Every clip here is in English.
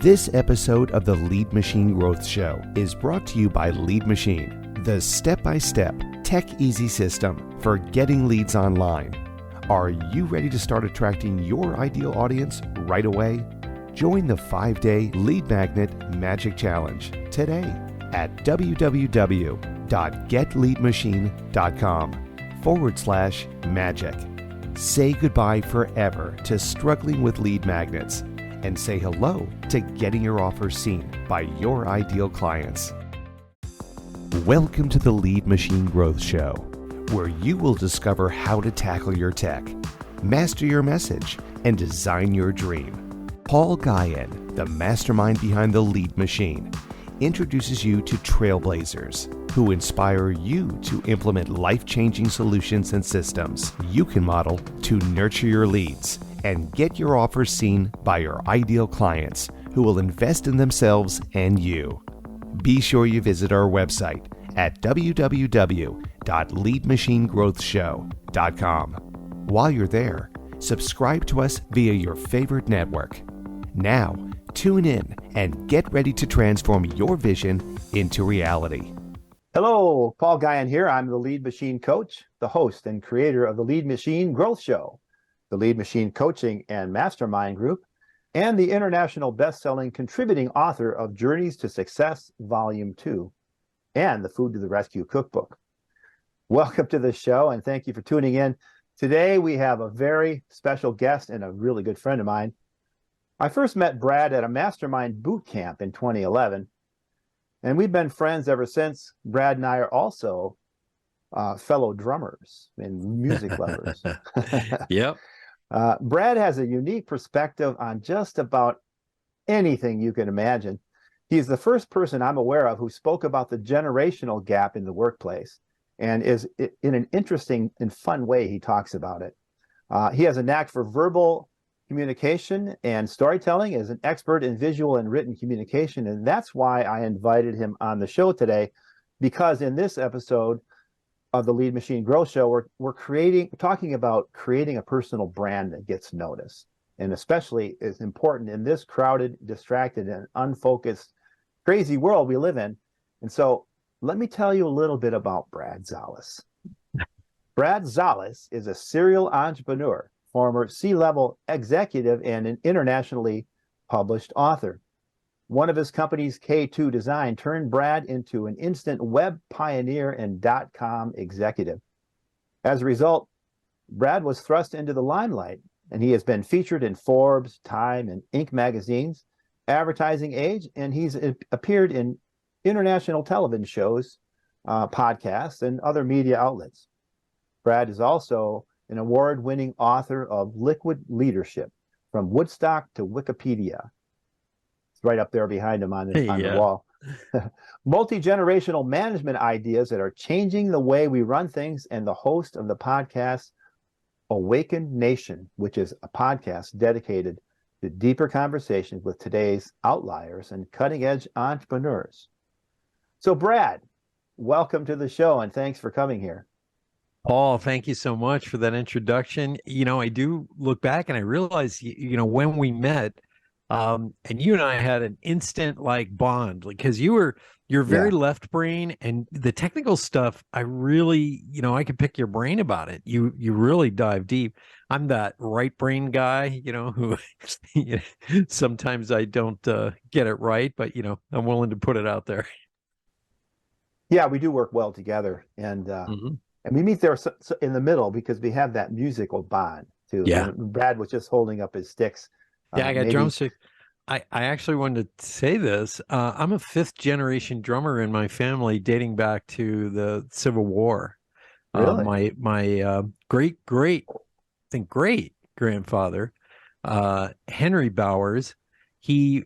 This episode of the Lead Machine Growth Show is brought to you by Lead Machine, the step-by-step, tech-easy system for getting leads online. Are you ready to start attracting your ideal audience right away? Join the 5-day Lead Magnet Magic Challenge today at www.getleadmachine.com/magic. Say goodbye forever to struggling with lead magnets and say hello to getting your offers seen by your ideal clients. Welcome to the Lead Machine Growth Show, where you will discover how to tackle your tech, master your message, and design your dream. Paul Guyan, the mastermind behind the Lead Machine, introduces you to trailblazers who inspire you to implement life-changing solutions and systems you can model to nurture your leads and get your offers seen by your ideal clients who will invest in themselves and you. Be sure you visit our website at www.leadmachinegrowthshow.com. While you're there, subscribe to us via your favorite network. Now, tune in and get ready to transform your vision into reality. Hello, Paul Guyan here. I'm the Lead Machine Coach, the host and creator of the Lead Machine Growth Show, the Lead Machine Coaching and Mastermind Group, and the international best-selling contributing author of Journeys to Success Volume 2 and the Food to the Rescue Cookbook. Welcome to the show, and thank you for tuning in. Today, we have a very special guest and a really good friend of mine. I first met Brad at a mastermind boot camp in 2011, and we've been friends ever since. Brad and I are also fellow drummers and music lovers. Yep. Brad has a unique perspective on just about anything you can imagine. He's the first person I'm aware of who spoke about the generational gap in the workplace, and is in an interesting and fun way he talks about it. He has a knack for verbal communication and storytelling, is an expert in visual and written communication, and that's why I invited him on the show today, because in this episode of the Lead Machine Growth Show, we're talking about creating a personal brand that gets noticed, and especially is important in this crowded, distracted, and unfocused, crazy world we live in. And so let me tell you a little bit about Brad Szollose. Brad Szollose is a serial entrepreneur, former C-level executive, and an internationally published author. One of his companies, K2 Design, turned Brad into an instant web pioneer and .com executive. As a result, Brad was thrust into the limelight, and he has been featured in Forbes, Time, and Inc. magazines, Advertising Age, and he's appeared in international television shows, podcasts, and other media outlets. Brad is also an award-winning author of Liquid Leadership, From Woodstock to Wikipedia. It's right up there behind him on the wall. Multi-generational management ideas that are changing the way we run things, and the host of the podcast Awakened Nation, which is a podcast dedicated to deeper conversations with today's outliers and cutting-edge entrepreneurs. So, Brad, welcome to the show, and thanks for coming here. Paul, thank you so much for that introduction. You know, I do look back and I realize, when we met, and you and I had an instant bond, because you're very left brain, and the technical stuff, I really, I could pick your brain about it. You really dive deep. I'm that right brain guy, who sometimes I don't get it right, but I'm willing to put it out there. Yeah, we do work well together, and we meet there in the middle because we have that musical bond too. Yeah. And Brad was just holding up his sticks. Yeah, I got drumsticks. I actually wanted to say this. I'm a 5th generation drummer in my family, dating back to the Civil War. Really? My great grandfather, Henry Bowers, he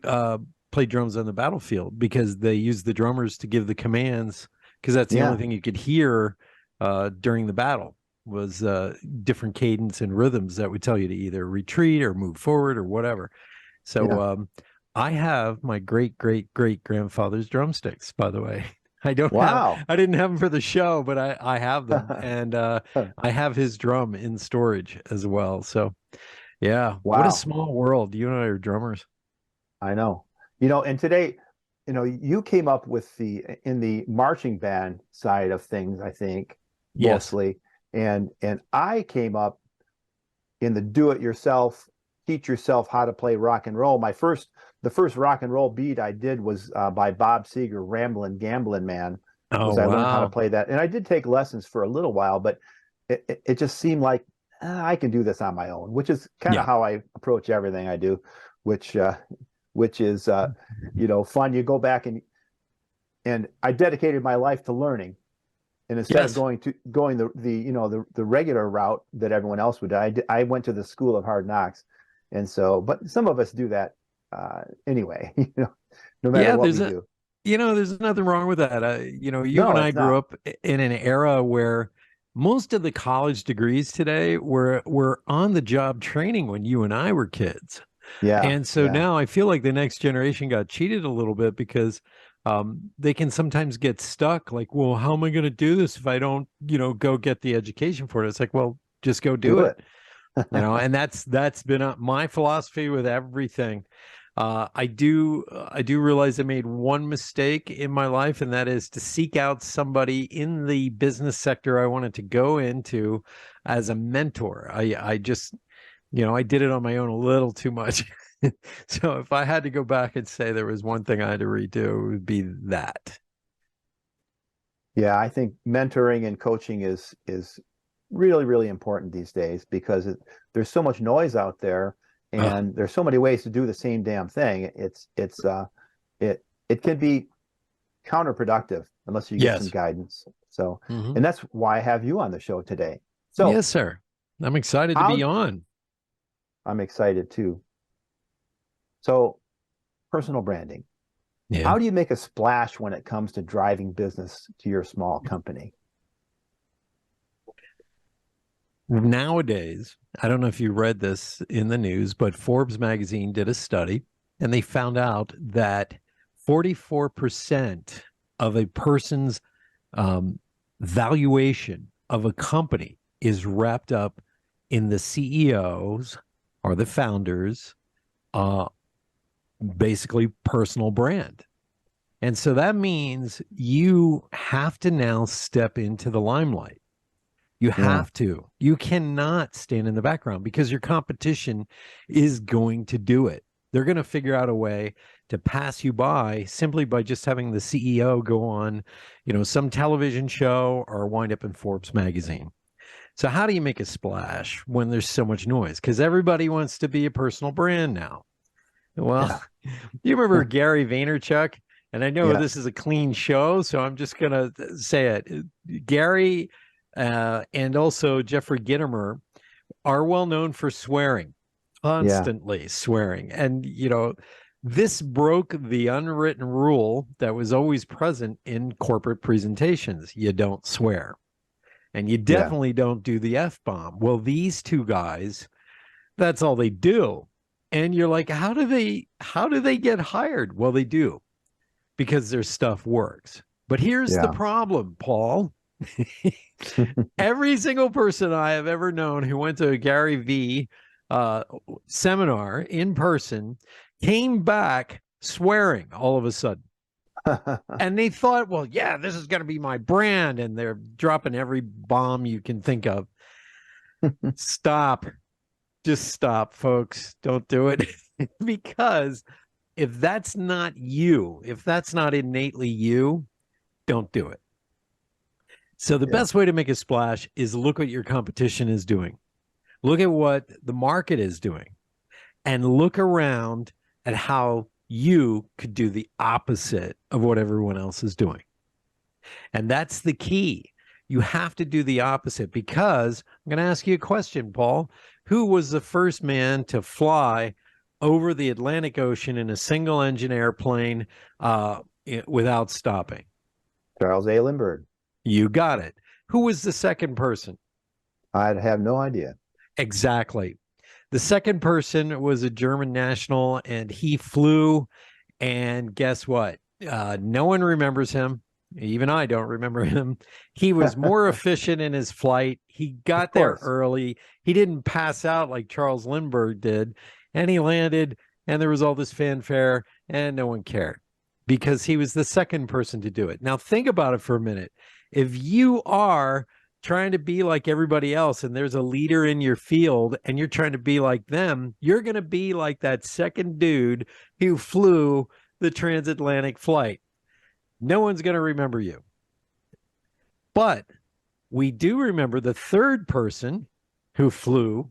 played drums on the battlefield because they used the drummers to give the commands, because that's the only thing you could hear during the battle was different cadence and rhythms that would tell you to either retreat or move forward or whatever. So I have my great grandfather's drumsticks, by the way. I didn't have them for the show, but I have them, and I have his drum in storage as well. So yeah, what a small world. You and I are drummers. I know. And today, you came up with in the marching band side of things, I think, Yes. mostly. And I came up in the do-it-yourself, teach yourself how to play rock and roll. The first rock and roll beat I did was by Bob Seger, Ramblin' Gamblin' Man, Oh, was I learned how to wow. play that. And I did take lessons for a little while, but it just seemed like I can do this on my own, which is kind of Yeah. how I approach everything I do, which which is fun. You go back and I dedicated my life to learning. And instead of Yes. going the regular route that everyone else would, I went to the school of hard knocks, and so. But some of us do that anyway, no matter Yeah, what we do. there's nothing wrong with that. You No, and I it's grew not. up in an era where most of the college degrees today were on the job training when you and I were kids. Yeah, And so yeah, now I feel like the next generation got cheated a little bit because they can sometimes get stuck like, well, how am I going to do this if I don't, go get the education for it? It's like, well, just go do do it. it. And that's been my philosophy with everything. I do realize I made one mistake in my life, and that is to seek out somebody in the business sector I wanted to go into as a mentor. I just, I did it on my own a little too much. So if I had to go back and say there was one thing I had to redo, it would be that. Yeah, I think mentoring and coaching is really, really important these days because there's so much noise out there Oh, and there's so many ways to do the same damn thing. It can be counterproductive unless you get some yes. guidance. So, Hmm. and that's why I have you on the show today. So, Yes, sir. I'm excited to be how on. I'm excited too. So, personal branding. Yeah. How do you make a splash when it comes to driving business to your small company? Nowadays, I don't know if you read this in the news, but Forbes magazine did a study and they found out that 44% of a person's um, valuation of a company is wrapped up in the CEOs or the founders, uh, basically personal brand. And so that means you have to now step into the limelight. You Yeah, have to. You cannot stand in the background because your competition is going to do it. They're going to figure out a way to pass you by simply by just having the CEO go on, some television show or wind up in Forbes magazine. So how do you make a splash when there's so much noise? Because everybody wants to be a personal brand now. Well, yeah, you remember Gary Vaynerchuk? And I know this yes, is a clean show, so I'm just going to say it. Gary and also Jeffrey Gitomer are well known for swearing, yeah, constantly swearing. And, this broke the unwritten rule that was always present in corporate presentations. You don't swear. And you yeah, definitely don't do the F bomb. Well, these two guys, that's all they do. And you're like, how do they get hired? Well, they do because their stuff works. But here's the yeah, problem, Paul. Every single person I have ever known who went to a Gary V seminar in person came back swearing all of a sudden. And they thought, well, yeah, this is going to be my brand. And they're dropping every bomb you can think of. Stop. Just stop, folks. Don't do it. Because if that's not you, if that's not innately you, don't do it. So the yeah, best way to make a splash is look what your competition is doing. Look at what the market is doing and look around at how you could do the opposite of what everyone else is doing. And that's the key. You have to do the opposite because I'm going to ask you a question, Paul. Who was the first man to fly over the Atlantic Ocean in a single engine airplane without stopping? Charles A. Lindbergh. You got it. Who was the second person? I'd have no idea. Exactly. The second person was a German national, and he flew. And guess what? No one remembers him. Even I don't remember him. He was more efficient in his flight. He Of got there course. early. He didn't pass out like Charles Lindbergh did. And he landed and there was all this fanfare, and no one cared because he was the second person to do it. Now, think about it for a minute. If you are trying to be like everybody else and there's a leader in your field and you're trying to be like them, you're going to be like that second dude who flew the transatlantic flight. No one's going to remember you. But we do remember the third person who flew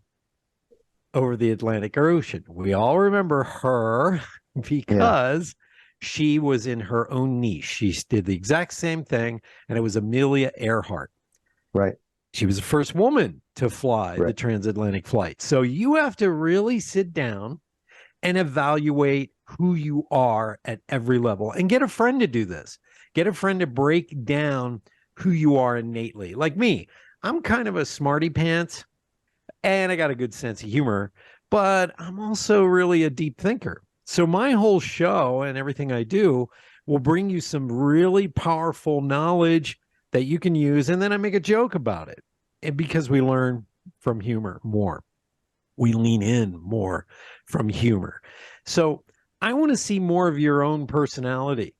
over the Atlantic Ocean. We all remember her because she was in her own niche. She did the exact same thing, and it was Amelia Earhart. Right. She was the first woman to fly the transatlantic flight. So you have to really sit down and evaluate who you are at every level, and get a friend to do this. Get a friend to break down who you are innately. Like me, I'm kind of a smarty pants, and I got a good sense of humor, but I'm also really a deep thinker. So my whole show and everything I do will bring you some really powerful knowledge that you can use, and then I make a joke about it. And because we learn from humor more, we lean in more from humor. So I want to see more of your own personality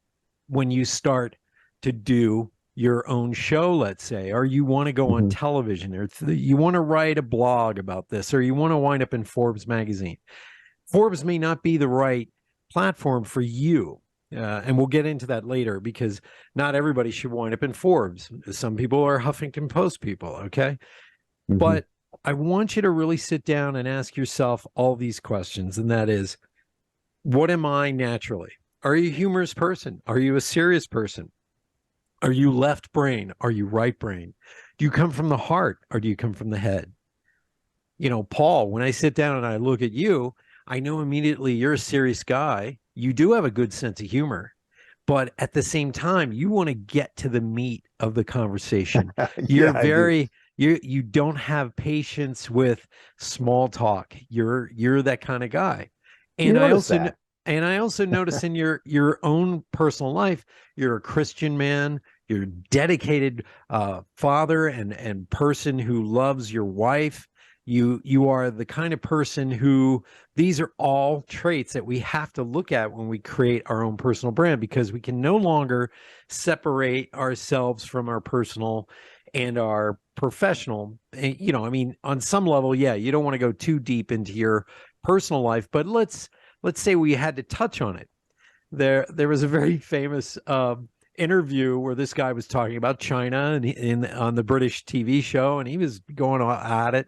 when you start to do your own show, let's say, or you want to go on television, or you want to write a blog about this, or you want to wind up in Forbes magazine. Forbes may not be the right platform for you. And we'll get into that later, because not everybody should wind up in Forbes. Some people are Huffington Post people, okay? But I want you to really sit down and ask yourself all these questions, and that is, what am I naturally? Are you a humorous person? Are you a serious person? Are you left brain? Are you right brain? Do you come from the heart, or do you come from the head? You know, Paul, when I sit down and I look at you, I know immediately you're a serious guy. You do have a good sense of humor, but at the same time, you want to get to the meat of the conversation. You're you don't have patience with small talk. You're that kind of guy. And I also notice in your own personal life, you're a Christian man. You're a dedicated father and person who loves your wife. You are the kind of person who, these are all traits that we have to look at when we create our own personal brand, because we can no longer separate ourselves from our personal and our professional. And, you know, I mean, on some level, yeah, you don't want to go too deep into your personal life, but let's say we had to touch on it. There was a very famous interview where this guy was talking about China and on the British TV show, and he was going at it.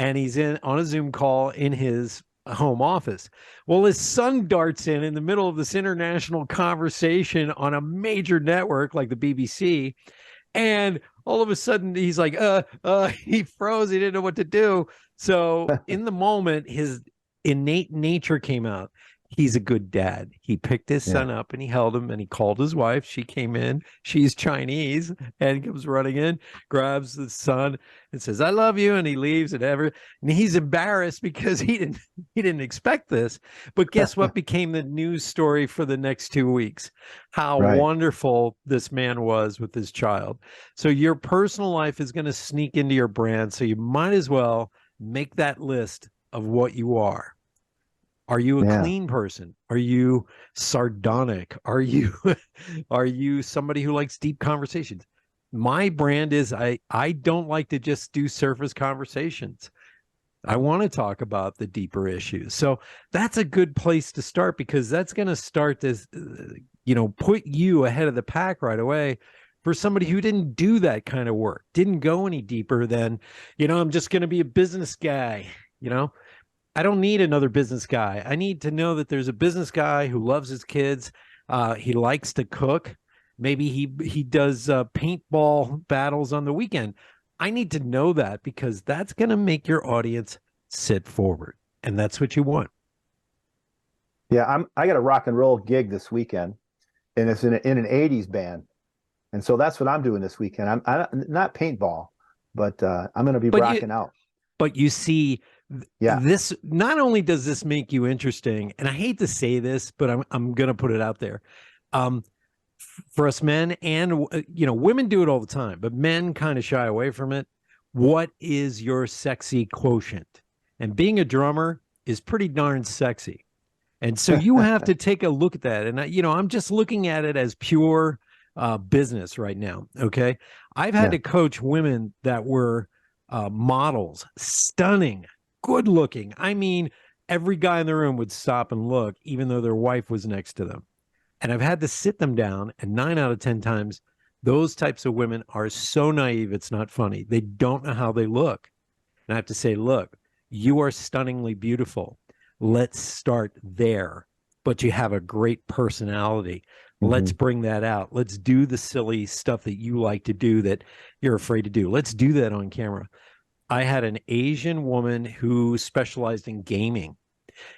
And he's on a Zoom call in his home office. Well, his son darts in the middle of this international conversation on a major network like the BBC. And all of a sudden he's like, he froze. He didn't know what to do. So in the moment, his innate nature came out. He's a good dad. He picked his son up and he held him, and he called his wife. She came in. She's Chinese and comes running in, grabs the son and says, "I love you." And he leaves and he's embarrassed because he didn't expect this. But guess what became the news story for the next 2 weeks? How wonderful this man was with his child. So your personal life is going to sneak into your brand. So you might as well make that list of what you are. Are you a clean person? Are you sardonic? Are you somebody who likes deep conversations? My brand is I don't like to just do surface conversations. I want to talk about the deeper issues. So that's a good place to start, because that's going to start this, put you ahead of the pack right away for somebody who didn't do that kind of work, didn't go any deeper than, I'm just going to be a business guy, I don't need another business guy. I need to know that there's a business guy who loves his kids. He likes to cook. Maybe he does paintball battles on the weekend. I need to know that, because that's going to make your audience sit forward. And that's what you want. Yeah, I got a rock and roll gig this weekend, and it's in an 80s band. And so that's what I'm doing this weekend. I'm not paintball, but I'm going to be rocking out. But you see, this not only does this make you interesting, and I hate to say this, but I'm going to put it out there. For us men, and women do it all the time, but men kind of shy away from it. What is your sexy quotient? And being a drummer is pretty darn sexy. And so you have to take a look at that. And I'm just looking at it as pure business right now. Okay. I've had to coach women that were models, stunning, good looking. I mean, every guy in the room would stop and look, even though their wife was next to them. And I've had to sit them down, and 9 out of 10 times, those types of women are so naive, it's not funny. They don't know how they look. And I have to say, look, you are stunningly beautiful. Let's start there. But you have a great personality. Let's bring that out. Let's do the silly stuff that you like to do that you're afraid to do. Let's do that on camera. I had an Asian woman who specialized in gaming,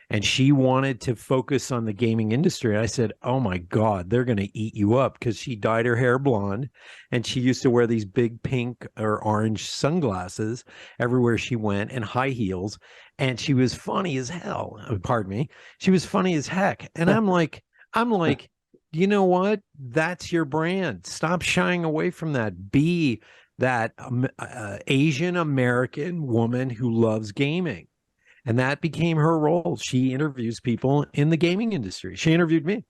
and she wanted to focus on the gaming industry. I said, oh my God, they're going to eat you up, because she dyed her hair blonde, and she used to wear these big pink or orange sunglasses everywhere she went, and high heels. And she was funny as hell. Pardon me. She was funny as heck. And I'm like, you know what? That's your brand. Stop shying away from that. Be that Asian American woman who loves gaming. And that became her role. She interviews people in the gaming industry. She interviewed me.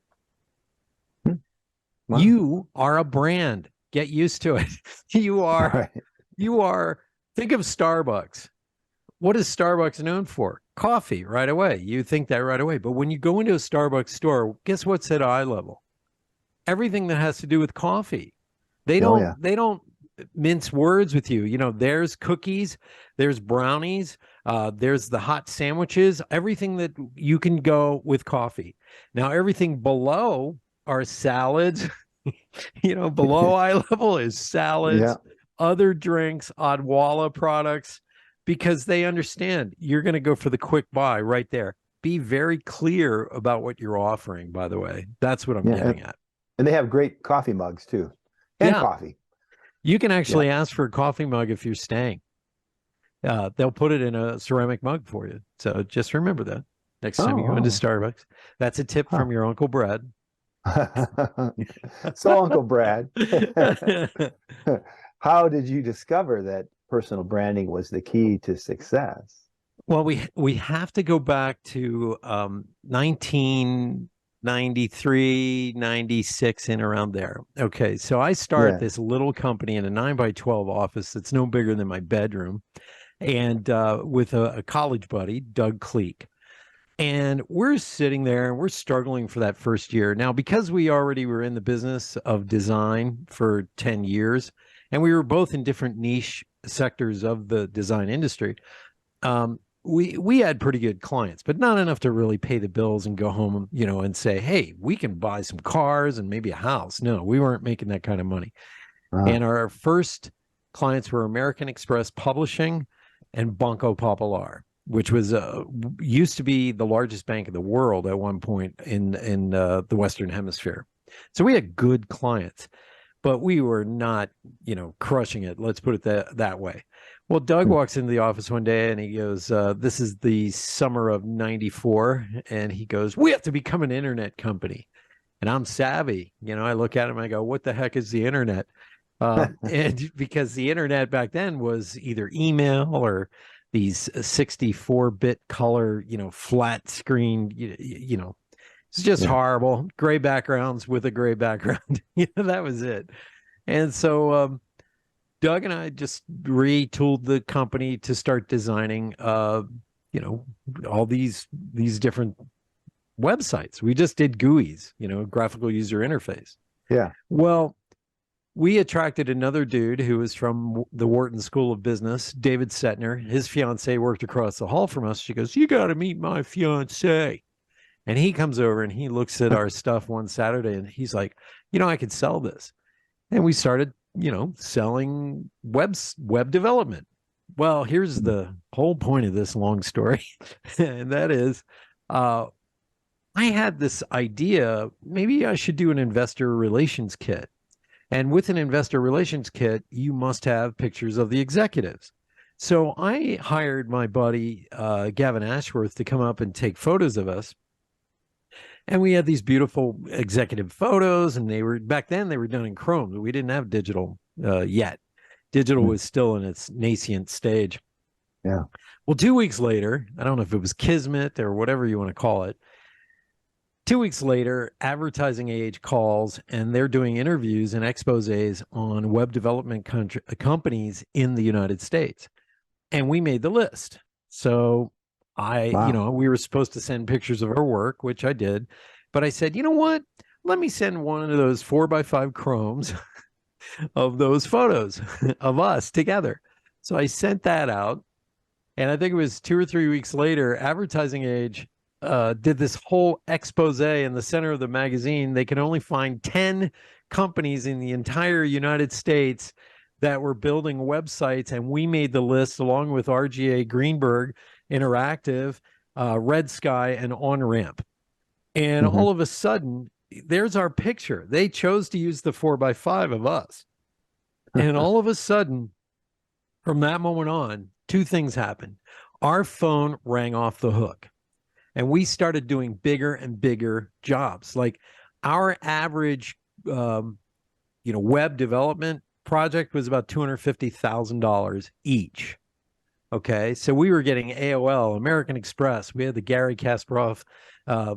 Wow. You are a brand. Get used to it. You are, think of Starbucks. What is Starbucks known for? Coffee, right away. You think that right away. But when you go into a Starbucks store, guess what's at eye level? Everything that has to do with coffee. They don't mince words with you. There's cookies, there's brownies, there's the hot sandwiches, everything that you can go with coffee. Now, everything below are salads. Below eye level is salads, other drinks, Odwalla products, because they understand you're going to go for the quick buy right there. Be very clear about what you're offering, by the way. That's what I'm getting at. And they have great coffee mugs too. And coffee. You can actually ask for a coffee mug if you're staying. They'll put it in a ceramic mug for you. So just remember that next time you go into Starbucks. That's a tip from your Uncle Brad. So, Uncle Brad, how did you discover that personal branding was the key to success? Well, we have to go back to 1993, 96, and around there. Okay, so I start this little company in a 9x12 office that's no bigger than my bedroom, and with a college buddy, Doug Cleek. And we're sitting there and we're struggling for that first year. Now, because we already were in the business of design for 10 years, and we were both in different niche sectors of the design industry, we had pretty good clients, but not enough to really pay the bills and go home, and say, hey, we can buy some cars and maybe a house. No, we weren't making that kind of money. And our first clients were American Express Publishing and Banco Popular, which was used to be the largest bank in the world at one point in the Western Hemisphere. So we had good clients, but we were not, crushing it. Let's put it that way. Well, Doug walks into the office one day and he goes, this is the summer of 94. And he goes, we have to become an internet company. And I'm savvy. I look at him, I go, what the heck is the internet? And because the internet back then was either email or these 64-bit color, flat screen, it's just horrible. Gray backgrounds with a gray background. That was it. And so Doug and I just retooled the company to start designing, all these different websites. We just did GUIs, graphical user interface. Yeah. Well, we attracted another dude who was from the Wharton School of Business, David Setner. His fiance worked across the hall from us. She goes, you got to meet my fiance. And he comes over and he looks at our stuff one Saturday and he's like, I could sell this. And we started, selling web development. Well, here's the whole point of this long story. And that is, I had this idea, maybe I should do an investor relations kit. And with an investor relations kit, you must have pictures of the executives. So I hired my buddy, Gavin Ashworth, to come up and take photos of us. And we had these beautiful executive photos, and back then they were done in Chrome. We didn't have digital yet. Digital was still in its nascent stage. Yeah. Well, 2 weeks later, I don't know if it was Kismet or whatever you want to call it, 2 weeks later, Advertising Age calls, and they're doing interviews and exposés on web development companies in the United States. And we made the list. So Wow. we were supposed to send pictures of our work, which I did. But I said, you know what? Let me send one of those 4x5 chromes of those photos of us together. So I sent that out. And I think it was 2 or 3 weeks later, Advertising Age did this whole expose in the center of the magazine. They could only find 10 companies in the entire United States that were building websites, and we made the list along with RGA Greenberg Interactive, Red Sky, and OnRamp. And Hmm. all of a sudden, there's our picture. They chose to use the 4x5 of us. And all of a sudden, from that moment on, two things happened. Our phone rang off the hook, and we started doing bigger and bigger jobs. Like our average, web development project was about $250,000 each. Okay, so we were getting AOL, American Express. We had the Gary Kasparov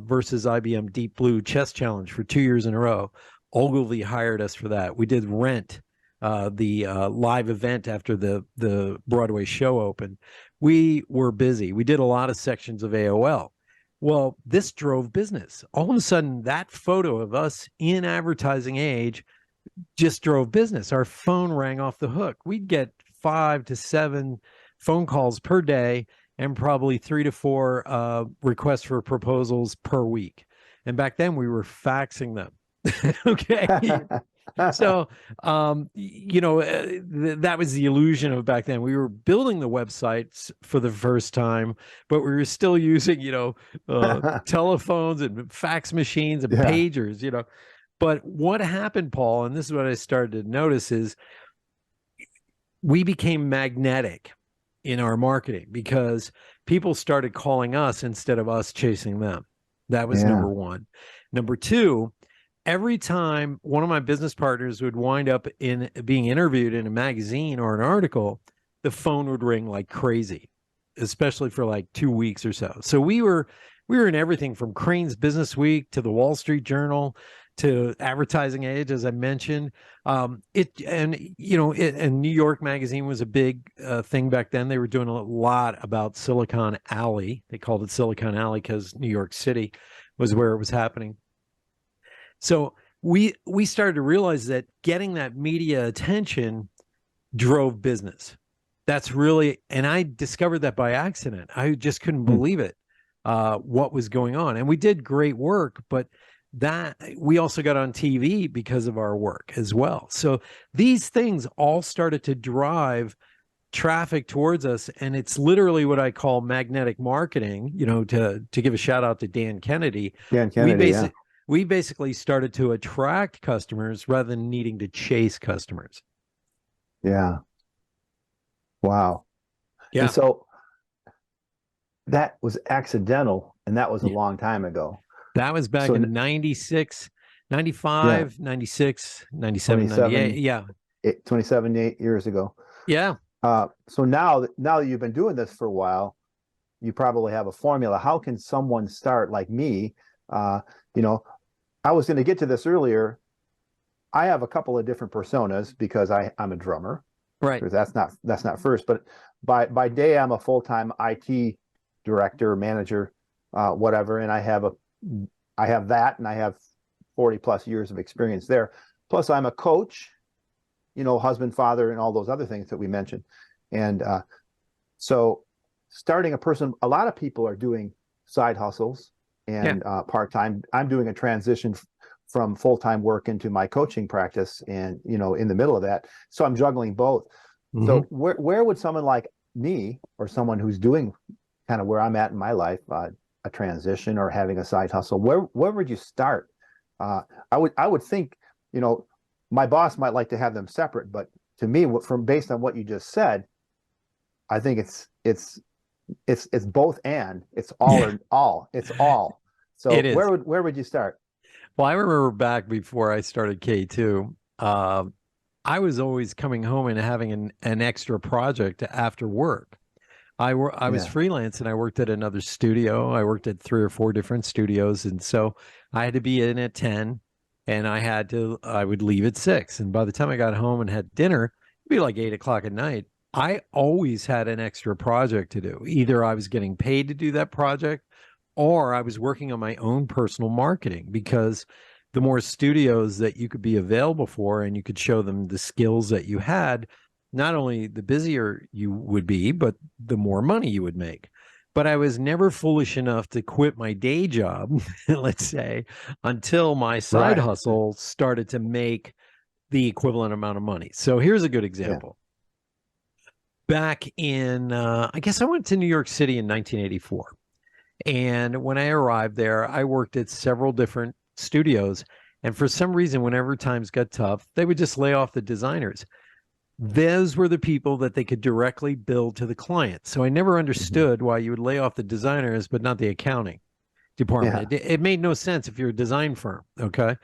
versus IBM Deep Blue Chess Challenge for 2 years in a row. Ogilvy hired us for that. We did Rent, the live event after the Broadway show opened. We were busy. We did a lot of sections of AOL. Well, this drove business. All of a sudden, that photo of us in Advertising Age just drove business. Our phone rang off the hook. We'd get 5 to 7 phone calls per day and probably 3 to 4 requests for proposals per week. And back then we were faxing them. Okay. So, that was the illusion of back then. We were building the websites for the first time, but we were still using, telephones and fax machines and Yeah. pagers. But what happened, Paul, and this is what I started to notice, is we became magnetic in our marketing because people started calling us instead of us chasing them. That was number one. Number two, every time one of my business partners would wind up in being interviewed in a magazine or an article, the phone would ring like crazy, especially for like 2 weeks or so. So we were in everything from Crane's Business Week to the Wall Street Journal to Advertising Age, as I mentioned. And New York Magazine was a big thing back then. They were doing a lot about Silicon Alley. They called it Silicon Alley because New York City was where it was happening. So we started to realize that getting that media attention drove business. That's really, and I discovered that by accident. I just couldn't believe it, what was going on. And we did great work, but that we also got on TV because of our work as well. So these things all started to drive traffic towards us, and it's literally what I call magnetic marketing. To give a shout out to Dan Kennedy. Dan Kennedy, We basically started to attract customers rather than needing to chase customers. Yeah. Wow. Yeah. And so that was accidental, and that was a long time ago. That was back in 96, 95, 96, 97, 98. Yeah. 27 years ago. Yeah. So now that you've been doing this for a while, you probably have a formula. How can someone start like me? I was going to get to this earlier. I have a couple of different personas because I'm a drummer. Right. That's not first, but by day I'm a full-time IT director, manager, whatever, and I have that, and I have 40 plus years of experience there. Plus I'm a coach, husband, father, and all those other things that we mentioned. And so starting a lot of people are doing side hustles and part-time. I'm doing a transition from full-time work into my coaching practice, and in the middle of that, so I'm juggling both. Mm-hmm. So where would someone like me, or someone who's doing kind of where I'm at in my life, a transition or having a side hustle, where would you start? I would think, my boss might like to have them separate, but to me, based on what you just said, I think it's both, and it's all or all. It's all. So where would you start? Well, I remember back before I started K2, I was always coming home and having an extra project after work. I was Yeah. freelance and I worked at another studio. I worked at 3 or 4 different studios. And so I had to be in at 10 and I would leave at 6. And by the time I got home and had dinner, it'd be like 8 o'clock at night. I always had an extra project to do. Either I was getting paid to do that project or I was working on my own personal marketing, because the more studios that you could be available for and you could show them the skills that you had, not only the busier you would be, but the more money you would make. But I was never foolish enough to quit my day job, let's say, until my side Right. hustle started to make the equivalent amount of money. So here's a good Yeah. example. Back in, I guess I went to New York City in 1984. And when I arrived there, I worked at several different studios. And for some reason, whenever times got tough, they would just lay off the designers. Those were the people that they could directly bill to the client. So I never understood why you would lay off the designers, but not the accounting department. Yeah. It made no sense if you're a design firm. Okay.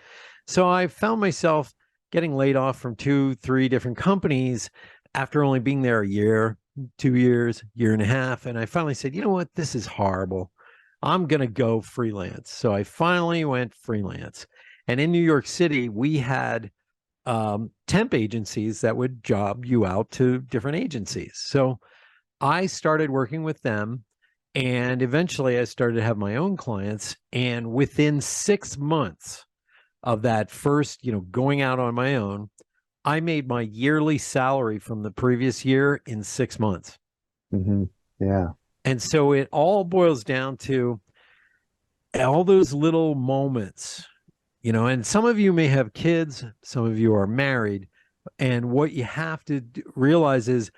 So I found myself getting laid off from 2, 3 different companies after only being there a year, 2 years, year and a half. And I finally said, you know what? This is horrible. I'm going to go freelance. So I finally went freelance. And in New York City, we had temp agencies that would job you out to different agencies. So I started working with them, and eventually I started to have my own clients. And within 6 months of that first, going out on my own, I made my yearly salary from the previous year in 6 months. Hmm. Yeah. And so it all boils down to all those little moments, and some of you may have kids, some of you are married. And what you have to realize is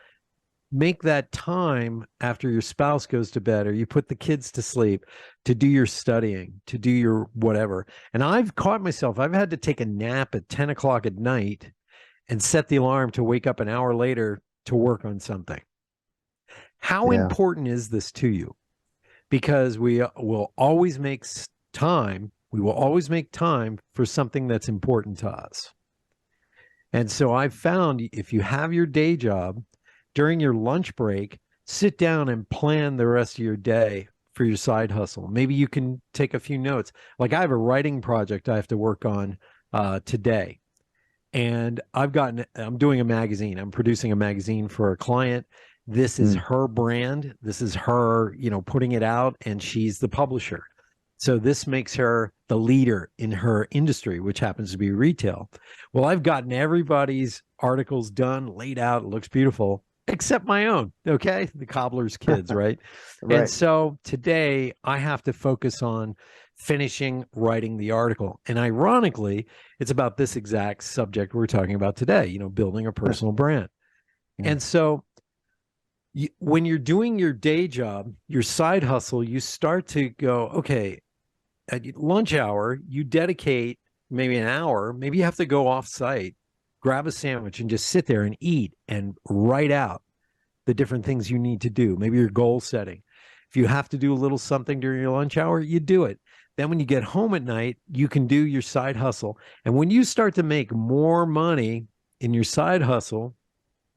make that time after your spouse goes to bed or you put the kids to sleep to do your studying, to do your whatever. And I've caught myself, I've had to take a nap at 10 o'clock at night and set the alarm to wake up an hour later to work on something. How Yeah. important is this to you? Because we will always make time. We will always make time for something that's important to us. And so I've found if you have your day job, during your lunch break, sit down and plan the rest of your day for your side hustle. Maybe you can take a few notes. Like I have a writing project I have to work on today. And I'm doing a magazine. I'm producing a magazine for a client. This is her brand. This is her, putting it out, and she's the publisher. So this makes her the leader in her industry, which happens to be retail. Well, I've gotten everybody's articles done, laid out. It looks beautiful, except my own. Okay. The cobbler's kids, right? Right. And so today I have to focus on finishing writing the article. And ironically, it's about this exact subject we're talking about today, building a personal brand. Yeah. And so when you're doing your day job, your side hustle, you start to go, okay, at lunch hour, you dedicate maybe an hour, maybe you have to go off site, grab a sandwich and just sit there and eat and write out the different things you need to do. Maybe your goal setting. If you have to do a little something during your lunch hour, you do it. Then when you get home at night, you can do your side hustle. And when you start to make more money in your side hustle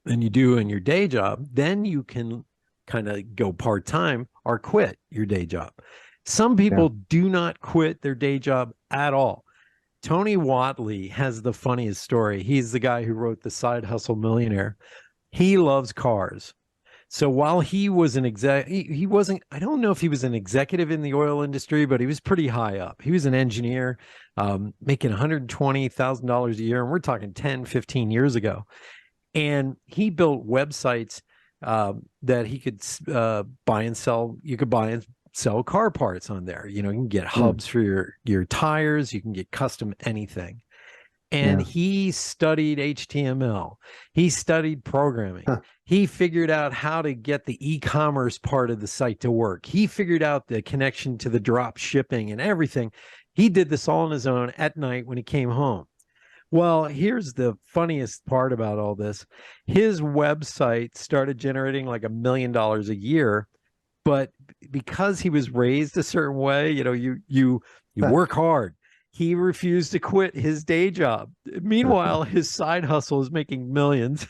than you do in your day job, then you can kind of go part-time or quit your day job. Some people do not quit their day job at all. Tony Watley has the funniest story. He's the guy who wrote The Side Hustle Millionaire. He loves cars. So while he was he wasn't, I don't know if he was an executive in the oil industry, but he was pretty high up. He was an engineer, making $120,000 a year. And we're talking 10, 15 years ago. And he built websites that he could buy and sell. You could buy and sell car parts on there. You can get hubs for your tires. You can get custom anything. And he studied HTML. He studied programming. He figured out how to get the e-commerce part of the site to work. He figured out the connection to the drop shipping and everything. He did this all on his own at night when he came home. Well, here's the funniest part about all this. His website started generating like $1 million a year, but because he was raised a certain way, you work hard. He refused to quit his day job. Meanwhile, his side hustle is making millions.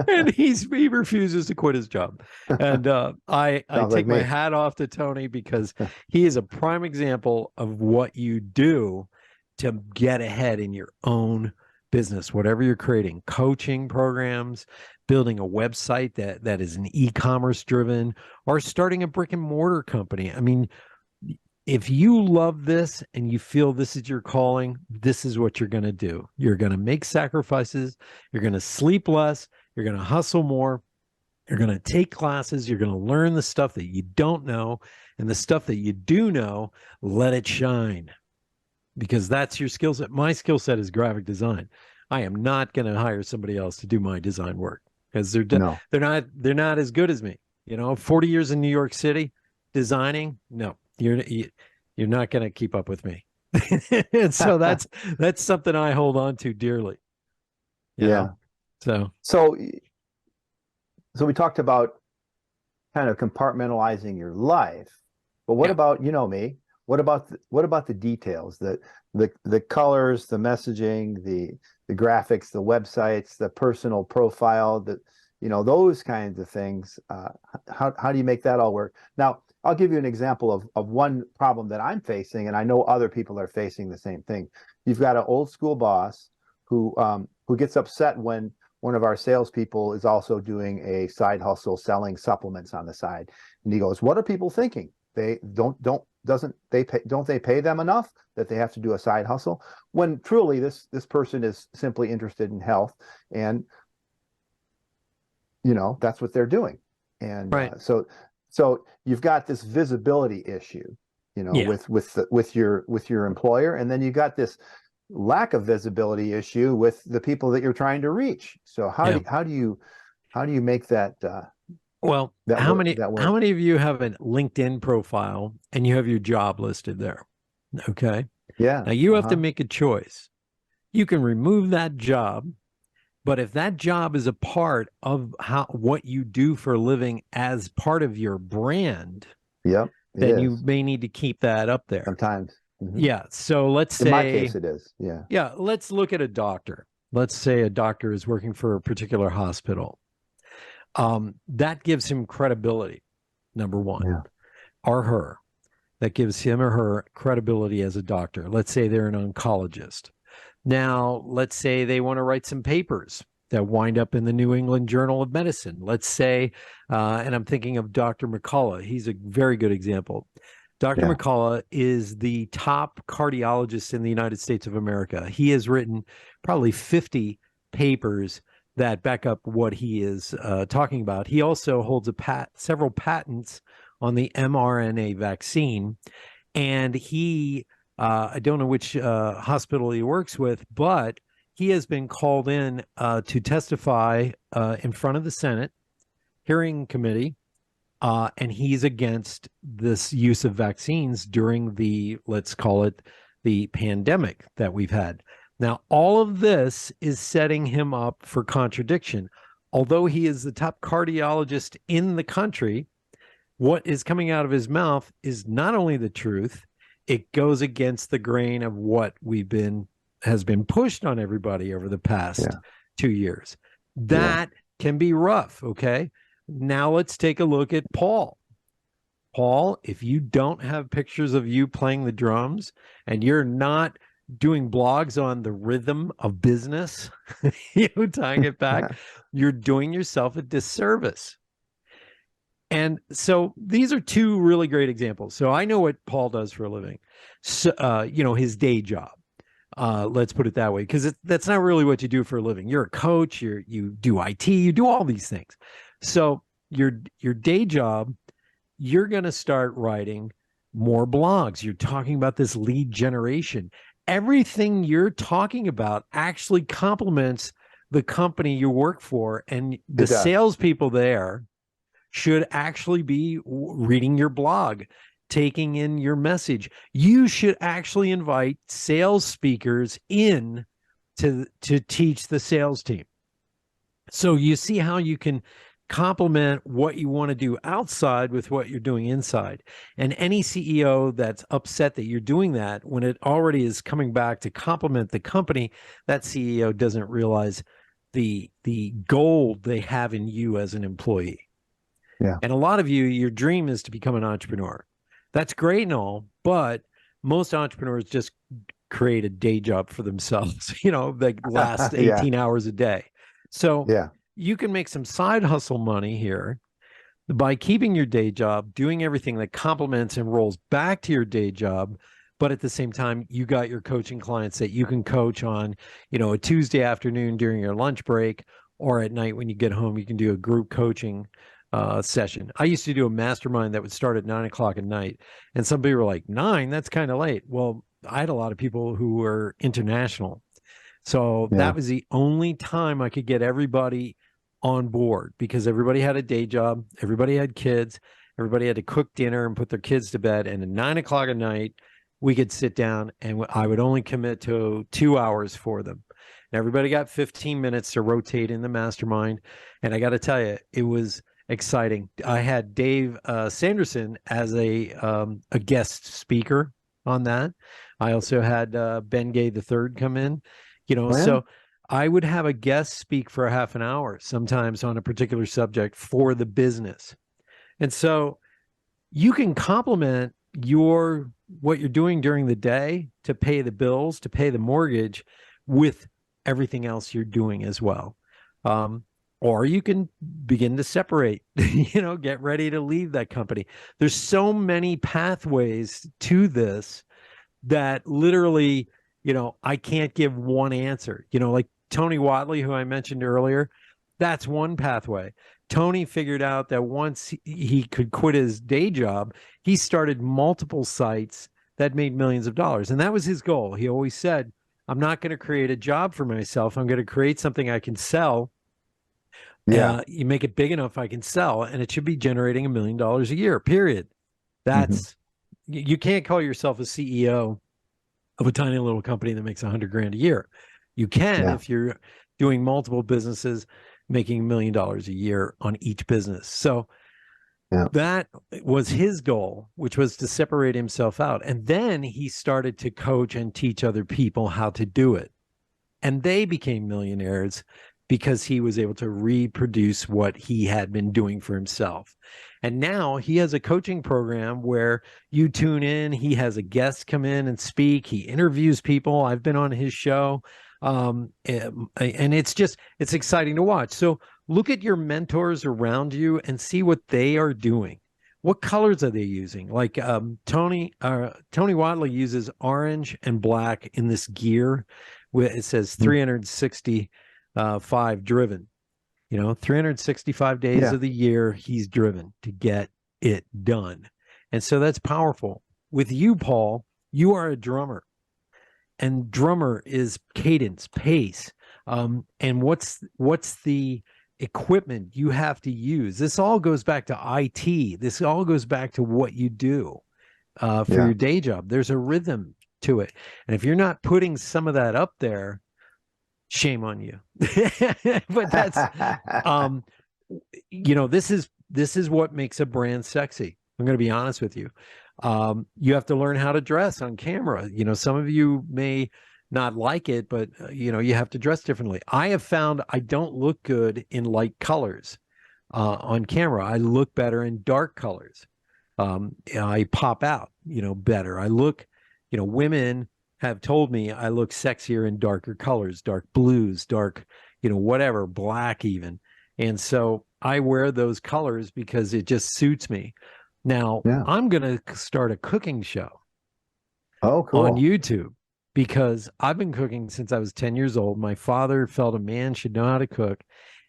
And he refuses to quit his job. And I Sounds take like my me. hat off to Tony, because he is a prime example of what you do to get ahead in your own business, whatever you're creating, coaching programs, building a website that is an e-commerce driven, or starting a brick and mortar company. I mean, if you love this and you feel this is your calling, this is what you're going to do. You're going to make sacrifices. You're going to sleep less. You're going to hustle more. You're going to take classes. You're going to learn the stuff that you don't know. And the stuff that you do know, let it shine, because that's your skill set. My skill set is graphic design. I am not going to hire somebody else to do my design work, because No. they're not as good as me. 40 years in New York City designing, no. You're not going to keep up with me. And so that's something I hold on to dearly. You know? So we talked about kind of compartmentalizing your life, but what about, me? What about the details, the colors, the messaging, the graphics, the websites, the personal profile, those kinds of things? How do you make that all work? Now, I'll give you an example of one problem that I'm facing, and I know other people are facing the same thing. You've got an old school boss who gets upset when one of our salespeople is also doing a side hustle selling supplements on the side, and he goes, "What are people thinking? They don't they pay them enough that they have to do a side hustle?" When truly this person is simply interested in health, and that's what they're doing. And right. So you've got this visibility issue, with your employer, and then you got this lack of visibility issue with the people that you're trying to reach. So how do you make that? Well, how many of you have a LinkedIn profile and you have your job listed there? Okay. Yeah. Now you have to make a choice. You can remove that job, but if that job is a part of what you do for a living as part of your brand, then you may need to keep that up there. Sometimes. Mm-hmm. Yeah. So let's say, in my case, it is. Yeah. Yeah. Let's look at a doctor. Let's say a doctor is working for a particular hospital. That gives him credibility, number one, or her. That gives him or her credibility as a doctor. Let's say they're an oncologist. Now, let's say they want to write some papers that wind up in the New England Journal of Medicine. Let's say, and I'm thinking of Dr. McCullough. He's a very good example. Dr. McCullough is the top cardiologist in the United States of America. He has written probably 50 papers that back up what he is talking about. He also holds several patents on the mRNA vaccine. And he, I don't know which hospital he works with, but he has been called in to testify in front of the Senate hearing committee, and he's against this use of vaccines during the, let's call it, the pandemic that we've had. Now, all of this is setting him up for contradiction. Although he is the top cardiologist in the country, what is coming out of his mouth is not only the truth, it goes against the grain of what has been pushed on everybody over the past 2 years. That can be rough, okay? Now let's take a look at Paul. Paul, if you don't have pictures of you playing the drums and you're not doing blogs on the rhythm of business, tying it back, you're doing yourself a disservice. And so these are two really great examples. So I know what Paul does for a living. So, his day job. Let's put it that way, because that's not really what you do for a living. You're a coach, you do IT, you do all these things. So your day job, you're going to start writing more blogs. You're talking about this lead generation. Everything you're talking about actually complements the company you work for, and the salespeople there should actually be reading your blog, taking in your message. You should actually invite sales speakers in to teach the sales team. So you see how you can complement what you want to do outside with what you're doing inside. And any CEO that's upset that you're doing that when it already is coming back to complement the company, that CEO doesn't realize the gold they have in you as an employee. Yeah. And a lot of you, your dream is to become an entrepreneur. That's great and all, but most entrepreneurs just create a day job for themselves, like last 18 hours a day. So you can make some side hustle money here by keeping your day job, doing everything that complements and rolls back to your day job. But at the same time, you got your coaching clients that you can coach on, a Tuesday afternoon during your lunch break, or at night when you get home, you can do a group coaching session. I used to do a mastermind that would start at 9 o'clock at night. And some people were like, 9, that's kind of late. Well, I had a lot of people who were international. So that was the only time I could get everybody on board, because everybody had a day job, everybody had kids, everybody had to cook dinner and put their kids to bed. And at 9 o'clock at night, we could sit down and I would only commit to 2 hours for them. And everybody got 15 minutes to rotate in the mastermind. And I got to tell you, it was exciting. I had Dave Sanderson as a guest speaker on that. I also had Ben Gay III come in, so I would have a guest speak for a half an hour, sometimes on a particular subject for the business. And so you can complement what you're doing during the day to pay the bills, to pay the mortgage, with everything else you're doing as well. Or you can begin to separate, get ready to leave that company. There's so many pathways to this that literally, I can't give one answer. Like Tony Watley, who I mentioned earlier, that's one pathway. Tony figured out that once he could quit his day job, he started multiple sites that made millions of dollars. And that was his goal. He always said, I'm not going to create a job for myself. I'm going to create something I can sell. You make it big enough I can sell, and it should be generating $1 million a year, period. That's, you can't call yourself a CEO of a tiny little company that makes $100,000 a year. You can if you're doing multiple businesses, making $1 million a year on each business. So that was his goal, which was to separate himself out. And then he started to coach and teach other people how to do it. And they became millionaires because he was able to reproduce what he had been doing for himself. And now he has a coaching program where you tune in. He has a guest come in and speak. He interviews people. I've been on his show. And it's exciting to watch. So look at your mentors around you and see what they are doing. What colors are they using? Like Tony Watley uses orange and black in this gear. It says 365 driven. 365 days of the year he's driven to get it done. And so that's powerful. With you, Paul, you are a drummer. And drummer is cadence, pace. And what's the equipment you have to use? This all goes back to IT. This all goes back to what you do for your day job. There's a rhythm to it. And if you're not putting some of that up there, shame on you. But that's this is what makes a brand sexy. I'm going to be honest with you. You have to learn how to dress on camera. Some of you may not like it, but you have to dress differently. I have found I don't look good in light colors on camera. I look better in dark colors. I pop out, better. I look, women have told me I look sexier in darker colors, dark blues, dark, whatever, black even. And so I wear those colors because it just suits me. Now, I'm going to start a cooking show on YouTube because I've been cooking since I was 10 years old. My father felt a man should know how to cook.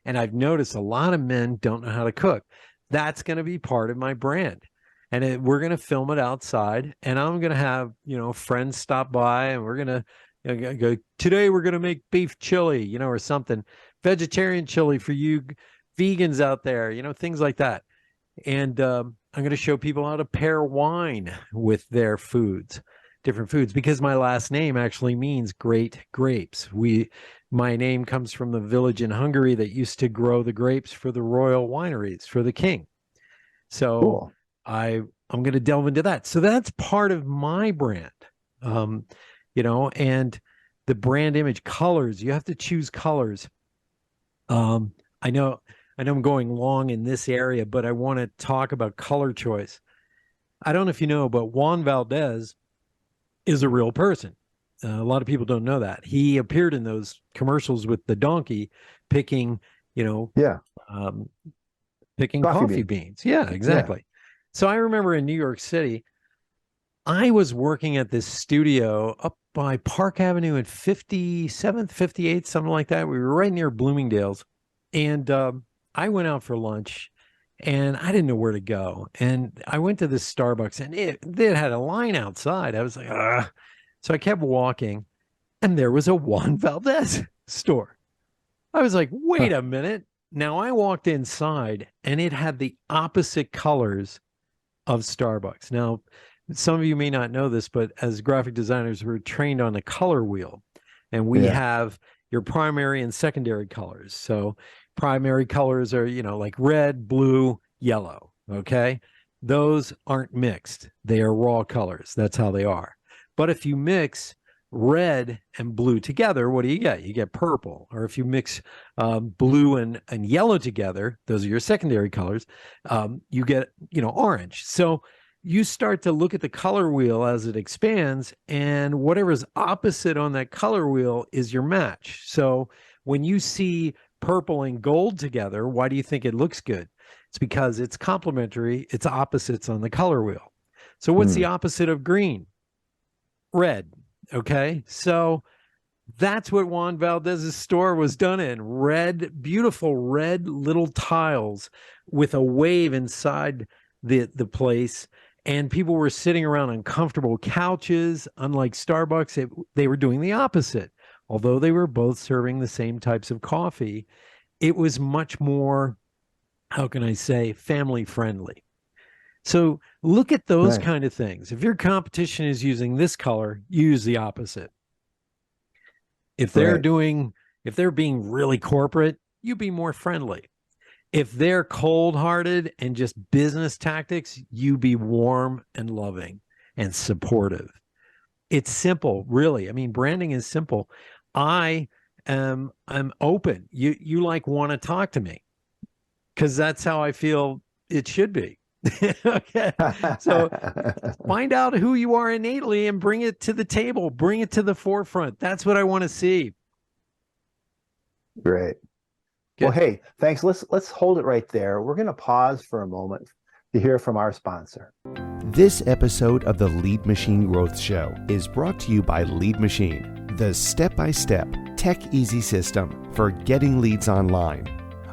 And I've noticed a lot of men don't know how to cook. That's going to be part of my brand. And we're going to film it outside. And I'm going to have, friends stop by and we're going to go, today we're going to make beef chili, or something, vegetarian chili for you vegans out there, things like that. And I'm going to show people how to pair wine with their foods, different foods, because my last name actually means great grapes. My name comes from the village in Hungary that used to grow the grapes for the royal wineries for the king. So I'm going to delve into that. So that's part of my brand, and the brand image colors. You have to choose colors. Um, I know, I know I'm going long in this area, but I want to talk about color choice. I don't know if you know, but Juan Valdez is a real person. A lot of people don't know that. He appeared in those commercials with the donkey picking, you know, Yeah. um, picking Coffee coffee bean. beans. Yeah, Yeah. exactly. So I remember in New York City, I was working at this studio up by Park Avenue at 57th, 58th, something like that. We were right near Bloomingdale's. And I went out for lunch and I didn't know where to go. And I went to this Starbucks and it had a line outside. I was like, ah. So I kept walking and there was a Juan Valdez store. I was like, wait Huh. a minute. Now I walked inside and it had the opposite colors of Starbucks. Now, some of you may not know this, but as graphic designers, we're trained on a color wheel and we Yeah. have your primary and secondary colors. So primary colors are, like red, blue, yellow. Okay. Those aren't mixed. They are raw colors. That's how they are. But if you mix red and blue together, what do you get? You get purple. Or if you mix blue and yellow together, those are your secondary colors, you get, orange. So you start to look at the color wheel as it expands, and whatever's opposite on that color wheel is your match. So when you see purple and gold together, why do you think it looks good? It's because it's complementary, it's opposites on the color wheel. So what's the Hmm. opposite of green? Red. Okay. So that's what Juan Valdez's store was done in. Red, beautiful red little tiles with a wave inside the place. And people were sitting around on comfortable couches. Unlike Starbucks, they were doing the opposite. Although they were both serving the same types of coffee, it was much more, how can I say, family friendly. So look at those Right. kind of things. If your competition is using this color, use the opposite. If they're Right. doing, if they're being really corporate, you be more friendly. If they're cold hearted and just business tactics, you be warm and loving and supportive. It's simple, really. I mean, branding is simple. I'm open. You like want to talk to me because that's how I feel it should be. Okay. So find out who you are innately and bring it to the table, bring it to the forefront. That's what I want to see. Great. Well, Good. hey, thanks. Let's hold it right there. We're going to pause for a moment to hear from our sponsor. This episode of the Lead Machine Growth Show is brought to you by Lead Machine, the step-by-step, tech-easy system for getting leads online.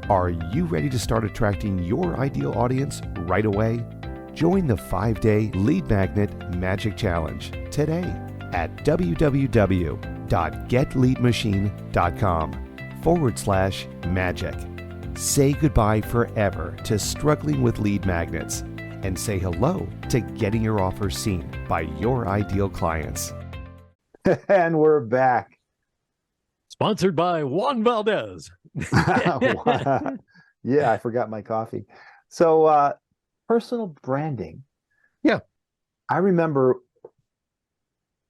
Are you ready to start attracting your ideal audience right away? Join the 5-day Lead Magnet Magic Challenge today at www.getleadmachine.com/magic. Say goodbye forever to struggling with lead magnets and say hello to getting your offers seen by your ideal clients. And we're back. Sponsored by Juan Valdez. Yeah, I forgot my coffee. So, personal branding. Yeah. I remember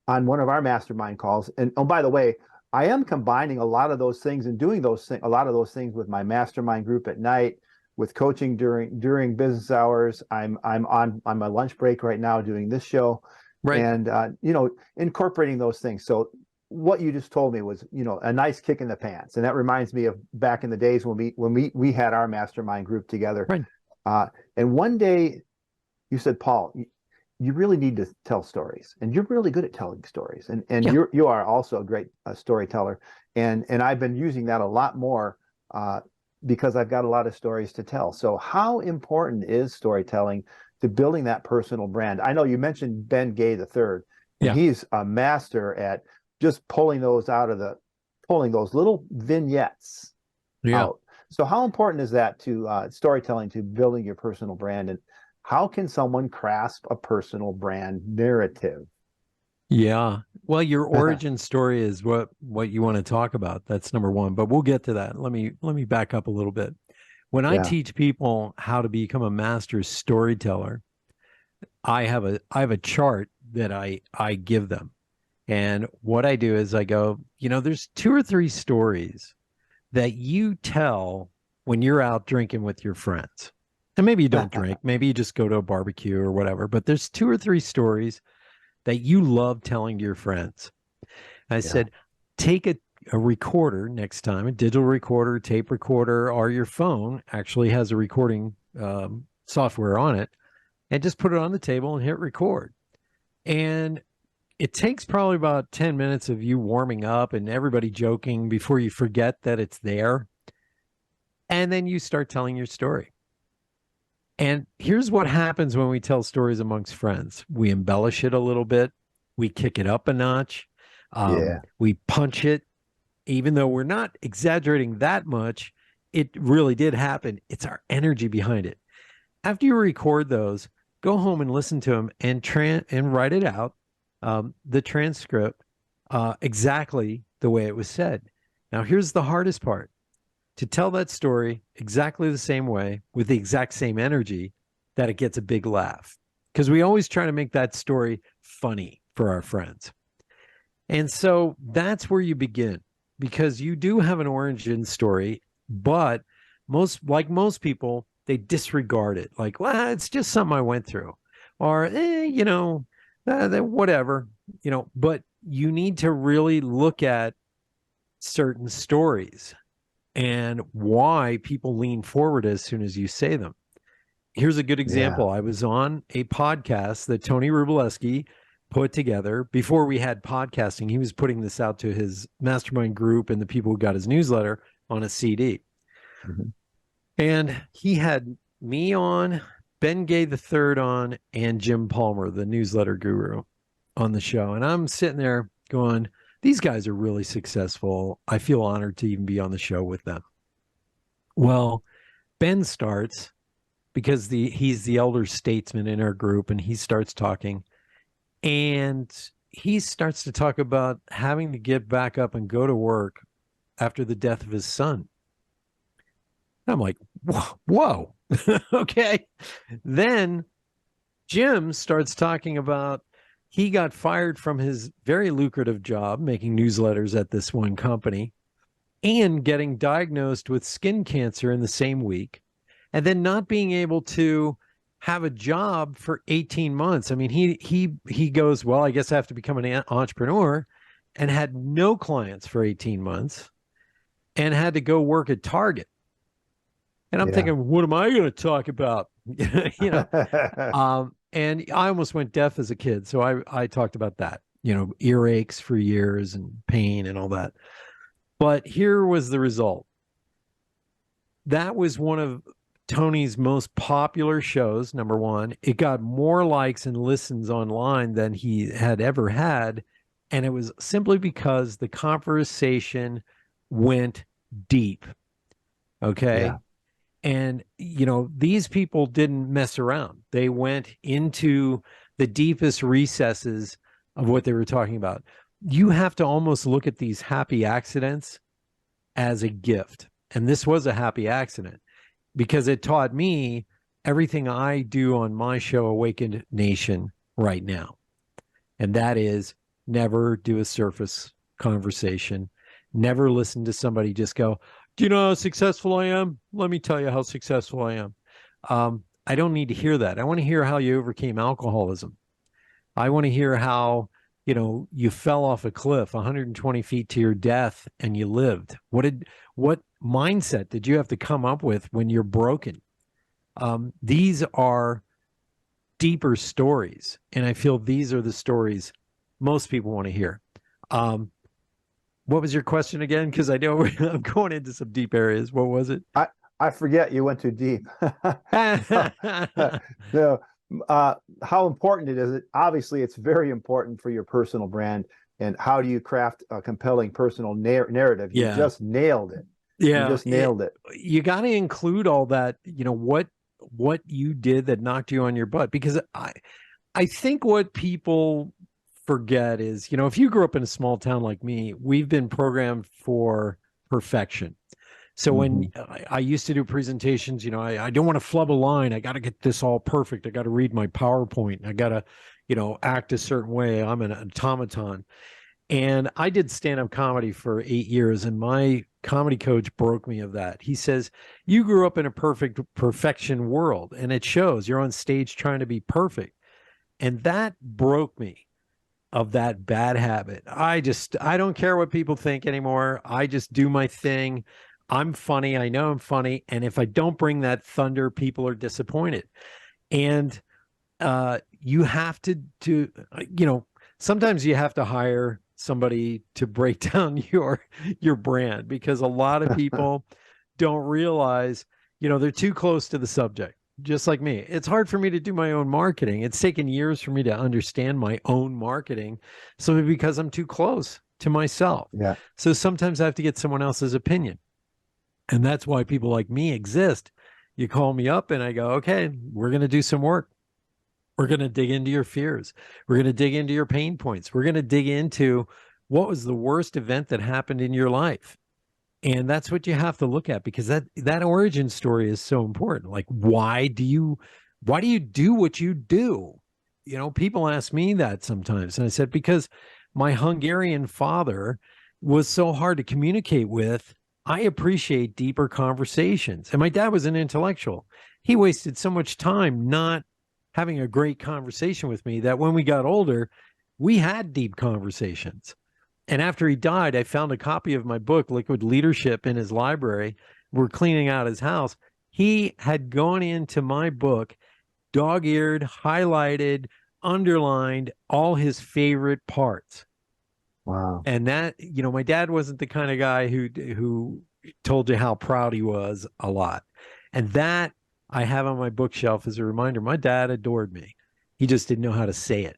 on one of our mastermind calls, and oh, by the way, I am combining a lot of those things and doing a lot of those things with my mastermind group at night, with coaching during business hours. I'm on my lunch break right now doing this show, Right. and incorporating those things. So what you just told me was, a nice kick in the pants, and that reminds me of back in the days when we had our mastermind group together. Right. And one day you said, Paul, you really need to tell stories, and you're really good at telling stories, and Yeah. you are also a great storyteller, and I've been using that a lot more because I've got a lot of stories to tell. So how important is storytelling to building that personal brand? I know you mentioned Ben Gay III, and Yeah. he's a master at just pulling those little vignettes Yeah. out. So how important is that to storytelling to building your personal brand, and how can someone grasp a personal brand narrative? Yeah. Well, your origin story is what you want to talk about. That's number one, but we'll get to that. Let me back up a little bit. When I Yeah. teach people how to become a master storyteller, I have a chart that I give them. And what I do is I go, there's two or three stories that you tell when you're out drinking with your friends. And maybe you don't drink, maybe you just go to a barbecue or whatever, but there's 2 or 3 stories that you love telling to your friends. I said, take a recorder next time, a digital recorder, tape recorder, or your phone actually has a recording software on it, and just put it on the table and hit record. And it takes probably about 10 minutes of you warming up and everybody joking before you forget that it's there. And then you start telling your story. And here's what happens when we tell stories amongst friends. We embellish it a little bit. We kick it up a notch. We punch it. Even though we're not exaggerating that much, it really did happen. It's our energy behind it. After you record those, go home and listen to them and write it out, the transcript, exactly the way it was said. Now, here's the hardest part. To tell that story exactly the same way with the exact same energy that it gets a big laugh. Because we always try to make that story funny for our friends. And so that's where you begin, because you do have an origin story, but most people, they disregard it. Like, well, it's just something I went through, or, whatever, but you need to really look at certain stories and why people lean forward as soon as you say them. Here's a good example. I was on a podcast that Tony Rubleski put together before we had podcasting. He was putting this out to his mastermind group and the people who got his newsletter on a CD. Mm-hmm. And he had me on, Ben Gay III on, and Jim Palmer, the newsletter guru, on the show. And I'm sitting there going, these guys are really successful. I feel honored to even be on the show with them. Well, Ben starts, because he's the elder statesman in our group, and he starts talking. And he starts to talk about having to get back up and go to work after the death of his son. I'm like, whoa. Okay. Then Jim starts talking about he got fired from his very lucrative job making newsletters at this one company and getting diagnosed with skin cancer in the same week, and then not being able to have a job for 18 months. I mean, he goes, well, I guess I have to become an entrepreneur, and had no clients for 18 months and had to go work at Target. And I'm thinking, what am I going to talk about? And I almost went deaf as a kid. So I talked about that, earaches for years and pain and all that. But here was the result. That was one of Tony's most popular shows, number one. It got more likes and listens online than he had ever had. And it was simply because the conversation went deep. Okay. Yeah. And, these people didn't mess around. They went into the deepest recesses of what they were talking about. You have to almost look at these happy accidents as a gift. And this was a happy accident because it taught me everything I do on my show, Awakened Nation, right now. And that is never do a surface conversation. Never listen to somebody just go, do you know how successful I am? Let me tell you how successful I am. I don't need to hear that. I want to hear how you overcame alcoholism. I want to hear how, you fell off a cliff 120 feet to your death and you lived. What mindset did you have to come up with when you're broken? These are deeper stories. And I feel these are the stories most people want to hear. What was your question again? Because I know I'm going into some deep areas. What was it? I forget. You went too deep. No, how important it is. Obviously, it's very important for your personal brand. And how do you craft a compelling personal narrative? You just nailed it. Yeah, you just nailed it. You got to include all that. What you did that knocked you on your butt. Because I think what people forget is, if you grew up in a small town like me, we've been programmed for perfection. So when I used to do presentations, I don't want to flub a line. I got to get this all perfect. I got to read my PowerPoint. I got to, act a certain way. I'm an automaton. And I did stand-up comedy for 8 years. And my comedy coach broke me of that. He says, you grew up in a perfection world, and it shows. You're on stage trying to be perfect. And that broke me of that bad habit. I don't care what people think anymore. I just do my thing. I'm funny. I know I'm funny. And if I don't bring that thunder, people are disappointed. And you have to sometimes you have to hire somebody to break down your brand, because a lot of people don't realize, they're too close to the subject. Just like me, it's hard for me to do my own marketing. It's taken years for me to understand my own marketing, simply because I'm too close to myself. Yeah. So sometimes I have to get someone else's opinion. And that's why people like me exist. You call me up and I go, okay, we're going to do some work. We're going to dig into your fears. We're going to dig into your pain points. We're going to dig into what was the worst event that happened in your life. And that's what you have to look at, because that origin story is so important. Like, why do you do what you do? People ask me that sometimes. And I said, because my Hungarian father was so hard to communicate with. I appreciate deeper conversations. And my dad was an intellectual. He wasted so much time not having a great conversation with me that when we got older, we had deep conversations. And after he died, I found a copy of my book, Liquid Leadership, in his library. We're cleaning out his house. He had gone into my book, dog-eared, highlighted, underlined all his favorite parts. Wow. And that, my dad wasn't the kind of guy who told you how proud he was a lot. And that I have on my bookshelf as a reminder. My dad adored me. He just didn't know how to say it.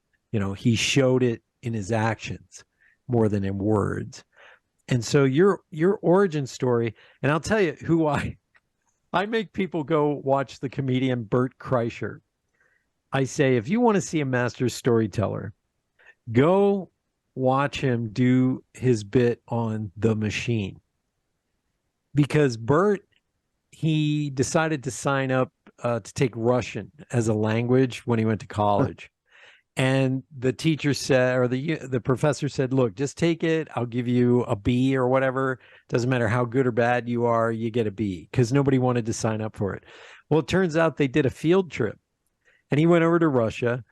He showed it in his actions more than in words. And so your origin story, and I'll tell you who I make people go watch the comedian Bert Kreischer. I say, if you want to see a master storyteller, go watch him do his bit on The Machine. Because Bert, he decided to sign up to take Russian as a language when he went to college. And the teacher said, or the professor said, look, just take it. I'll give you a B or whatever. Doesn't matter how good or bad you are, you get a B, because nobody wanted to sign up for it. Well, it turns out they did a field trip, and he went over to Russia,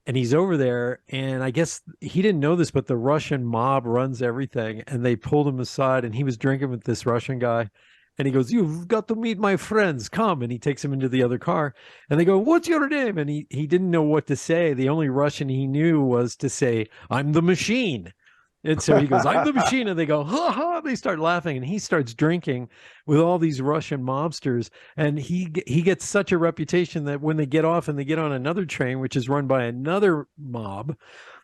and he's over there. And I guess he didn't know this, but the Russian mob runs everything. And they pulled him aside, and he was drinking with this Russian guy. And he goes, you've got to meet my friends. Come. And he takes him into the other car. And they go, what's your name? And he didn't know what to say. The only Russian he knew was to say, I'm the machine. And so he goes, I'm the machine. And they go, ha ha. They start laughing. And he starts drinking with all these Russian mobsters. And he gets such a reputation that when they get off and they get on another train, which is run by another mob,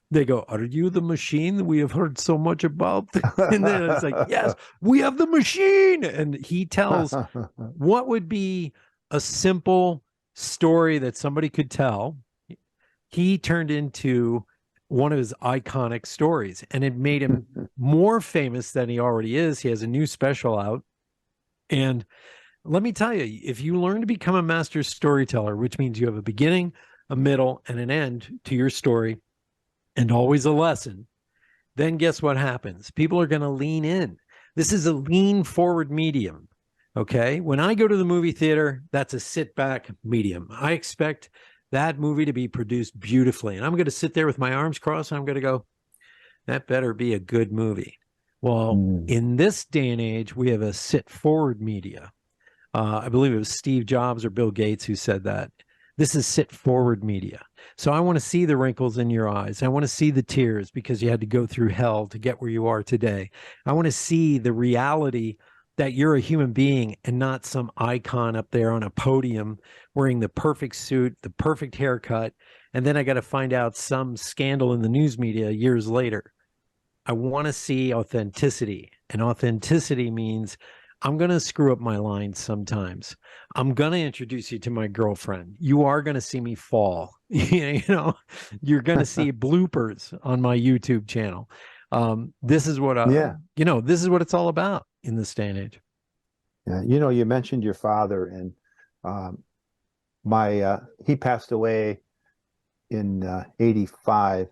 they go, are you the machine we have heard so much about? And then it's like, yes, we have the machine. And he tells what would be a simple story that somebody could tell. He turned into one of his iconic stories, and it made him more famous than he already is. He has a new special out. And let me tell you, if you learn to become a master storyteller, which means you have a beginning, a middle, and an end to your story, and always a lesson, then guess what happens? People are going to lean in. This is a lean forward medium. Okay. When I go to the movie theater, that's a sit back medium. I expect that movie to be produced beautifully. And I'm going to sit there with my arms crossed, and I'm going to go, that better be a good movie. Well, in this day and age, we have a sit forward media. I believe it was Steve Jobs or Bill Gates who said that. This is sit forward media. So I want to see the wrinkles in your eyes. I want to see the tears because you had to go through hell to get where you are today. I want to see the reality that you're a human being and not some icon up there on a podium wearing the perfect suit, the perfect haircut. And then I got to find out some scandal in the news media years later. I want to see authenticity. And authenticity means I'm going to screw up my lines sometimes. I'm going to introduce you to my girlfriend. You are going to see me fall. You're going to see bloopers on my YouTube channel. This is what this is what it's all about in this day and age. Yeah, you mentioned your father, and he passed away in 85,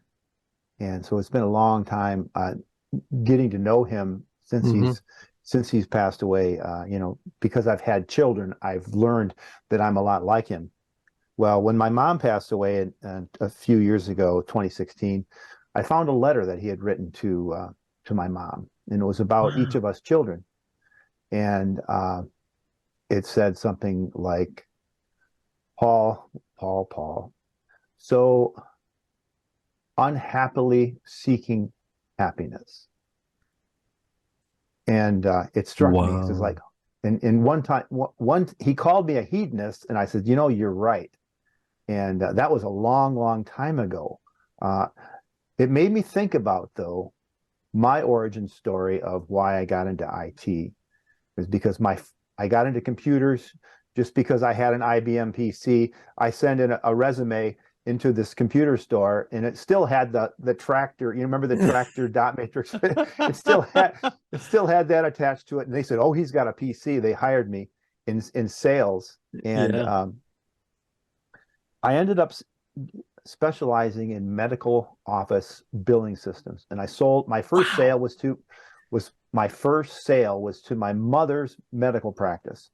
and so it's been a long time getting to know him since since he's passed away, because I've had children, I've learned that I'm a lot like him. Well, when my mom passed away a few years ago, 2016, I found a letter that he had written to my mom, and it was about each Wow. of us children. And it said something like, Paul, so unhappily seeking happiness. And it struck me. It's Wow. like, and one time, he called me a hedonist, and I said, you're right. And that was a long, long time ago. It made me think about, though, my origin story of why I got into IT is because I got into computers just because I had an IBM PC. I sent in a resume into this computer store, and it still had the tractor. You remember the tractor dot matrix? It still had that attached to it. And they said, "Oh, he's got a PC." They hired me in sales, and Yeah. I ended up specializing in medical office billing systems. And I sold my first Wow. sale was to my mother's medical practice.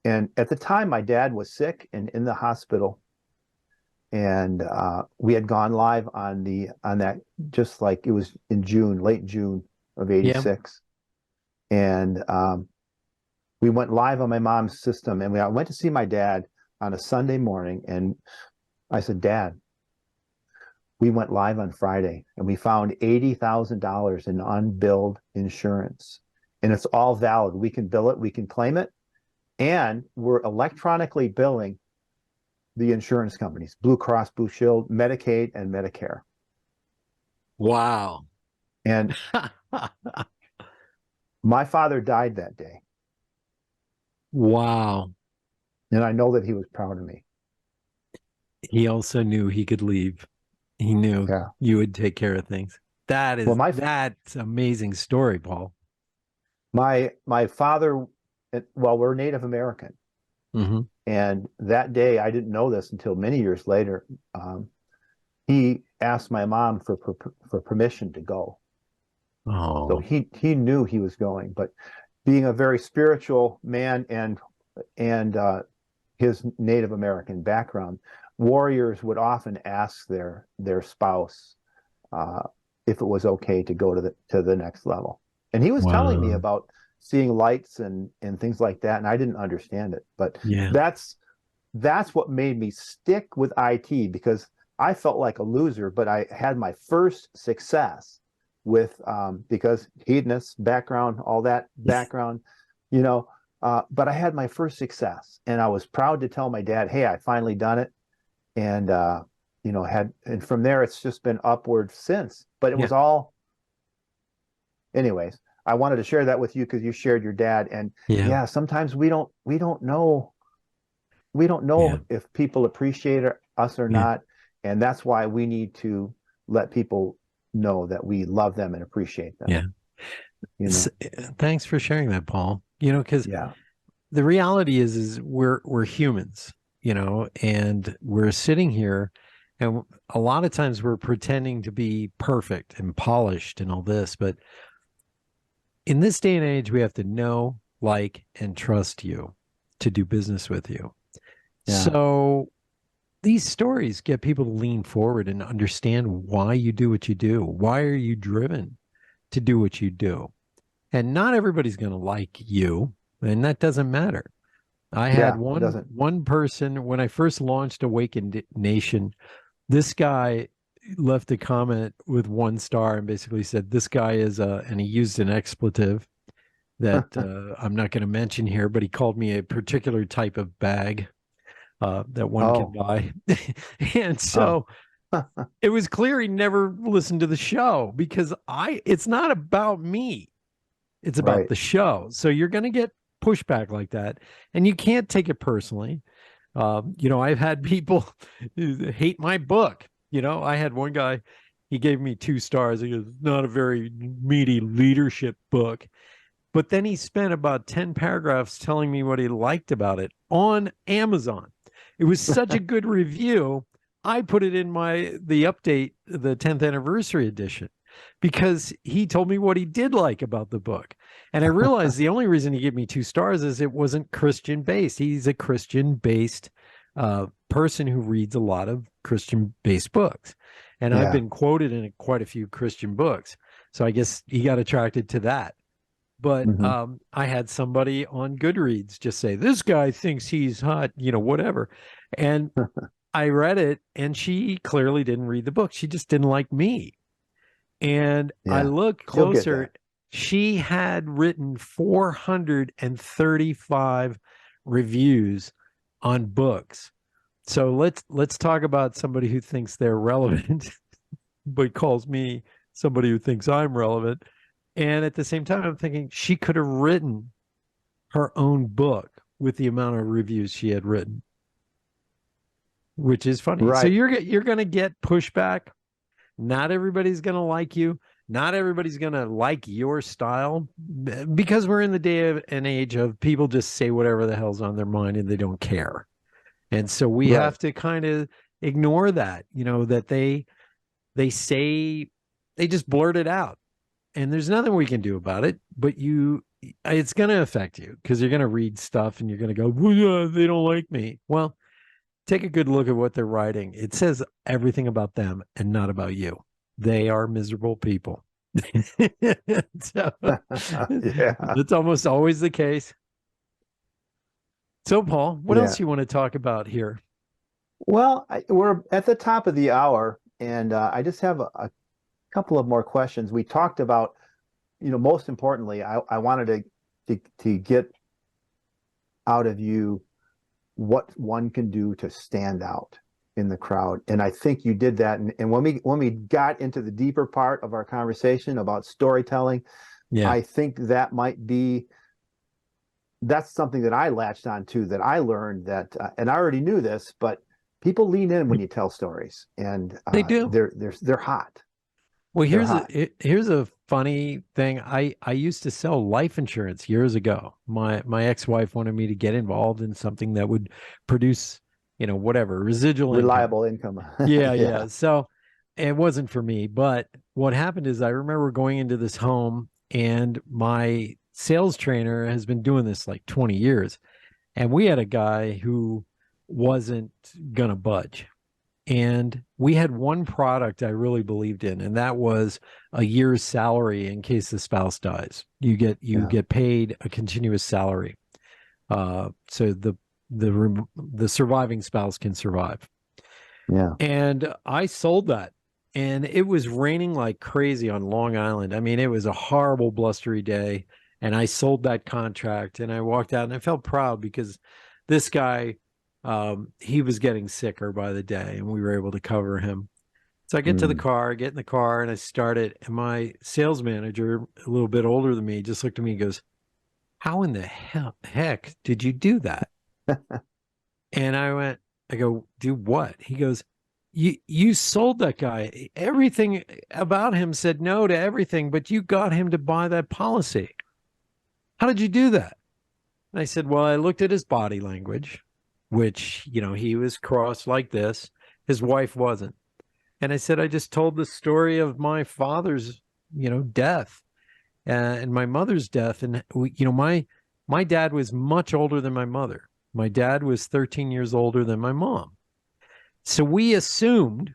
And at the time, my dad was sick and in the hospital, and we had gone live on that, just like it was in late June of Yeah. '86, and we went live on my mom's system. And I went to see my dad on a Sunday morning, and I said, "Dad, we went live on Friday, and we found $80,000 in unbilled insurance, and it's all valid. We can bill it, we can claim it, and we're electronically billing the insurance companies: Blue Cross Blue Shield, Medicaid, and Medicare." Wow. And my father died that day, Wow. and I know that he was proud of me. He also knew he could leave. He knew Yeah. you would take care of things. Well, That's amazing story, Paul. my father, well, we're Native American, Hmm. and that day, I didn't know this until many years later. He asked my mom for permission to go. So Oh, he knew he was going, but being a very spiritual man, and his Native American background, warriors would often ask their spouse uh, if it was okay to go to the next level. And he was telling me wow. about seeing lights and things like that, and I didn't understand it. But Yeah. that's what made me stick with IT, because I felt like a loser, but I had my first success with because hedonist background, all that background, you know. But I had my first success, and I was proud to tell my dad, "Hey, I finally done it." And and from there it's just been upward since. But it Yeah. was all, anyways. I wanted to share that with you because you shared your dad, and Yeah. yeah, sometimes we don't know Yeah. if people appreciate us or Yeah. not, and that's why we need to let people know that we love them and appreciate them. Yeah. You S- know, Thanks for sharing that, Paul. Because yeah, the reality is we're humans, and we're sitting here, and a lot of times we're pretending to be perfect and polished and all this, but in this day and age, we have to know, like, and trust you to do business with you. yeah, So these stories get people to lean forward and understand why you do what you do. Why are you driven to do what you do? And not everybody's going to like you, and that doesn't matter. I had yeah. It one doesn't. one person when I first launched Awakened Nation. This guy left a comment with 1 star and basically said, "This guy is and he used an expletive that I'm not going to mention here, but he called me a particular type of bag that one can Oh, buy." And oh, so it was clear he never listened to the show because it's not about me. It's about right. the show. So you're going to get pushback like that, and you can't take it personally. I've had people hate my book. I had one guy, he gave me 2 stars. He goes, "Not a very meaty leadership book." But then he spent about 10 paragraphs telling me what he liked about it on Amazon. It was such a good review. I put it in the update, the 10th anniversary edition. because he told me what he did like about the book. And I realized the only reason he gave me 2 stars is it wasn't Christian based. He's a Christian based person who reads a lot of Christian based books. And I've been quoted in quite a few Christian books. So I guess he got attracted to that. But I had somebody on Goodreads just say, this guy thinks he's hot, whatever. And I read it, and she clearly didn't read the book. She just didn't like me. And I looked closer. She had written 435 reviews on books. So let's talk about somebody who thinks they're relevant, but calls me somebody who thinks I'm relevant. And at the same time, I'm thinking she could have written her own book with the amount of reviews she had written, which is funny. Right. So you're going to get pushback. Not everybody's going to like you. Not everybody's going to like your style, because we're in the day and age of people just say whatever the hell's on their mind and they don't care. And so we have to kind of ignore that, that they say, they just blurt it out. And there's nothing we can do about it, but it's going to affect you, because you're going to read stuff and you're going to go, well, yeah, they don't like me. Well, take a good look at what they're writing. It says everything about them and not about you. They are miserable people. So, it's almost always the case. So, Paul, what else you want to talk about here? Well, we're at the top of the hour, and I just have a couple of more questions. We talked about, most importantly, I wanted to get out of you what one can do to stand out in the crowd. And I think you did that. And when we got into the deeper part of our conversation about storytelling, I think that's something that I latched on to, that I learned that, and I already knew this, but people lean in when you tell stories, and they do. They're hot. Well, here's a funny thing. I used to sell life insurance years ago. My ex-wife wanted me to get involved in something that would produce, whatever, reliable income. Yeah. So it wasn't for me. But what happened is, I remember going into this home, and my sales trainer has been doing this like 20 years. And we had a guy who wasn't going to budge. And we had one product I really believed in, and that was a year's salary in case the spouse dies. You get paid a continuous salary, so the surviving spouse can survive. Yeah. And I sold that, and it was raining like crazy on Long Island. I mean, it was a horrible, blustery day, and I sold that contract, and I walked out, and I felt proud, because this guy, he was getting sicker by the day, and we were able to cover him. So I get in the car, and I started, and my sales manager, a little bit older than me, just looked at me and goes, how in the heck did you do that? And I go, do what? He goes, you sold that guy. Everything about him said no to everything, but you got him to buy that policy. How did you do that? And I said, well, I looked at his body language, which, he was crossed like this. His wife wasn't. And I said, I just told the story of my father's, death, and my mother's death. And, my dad was much older than my mother. My dad was 13 years older than my mom. So we assumed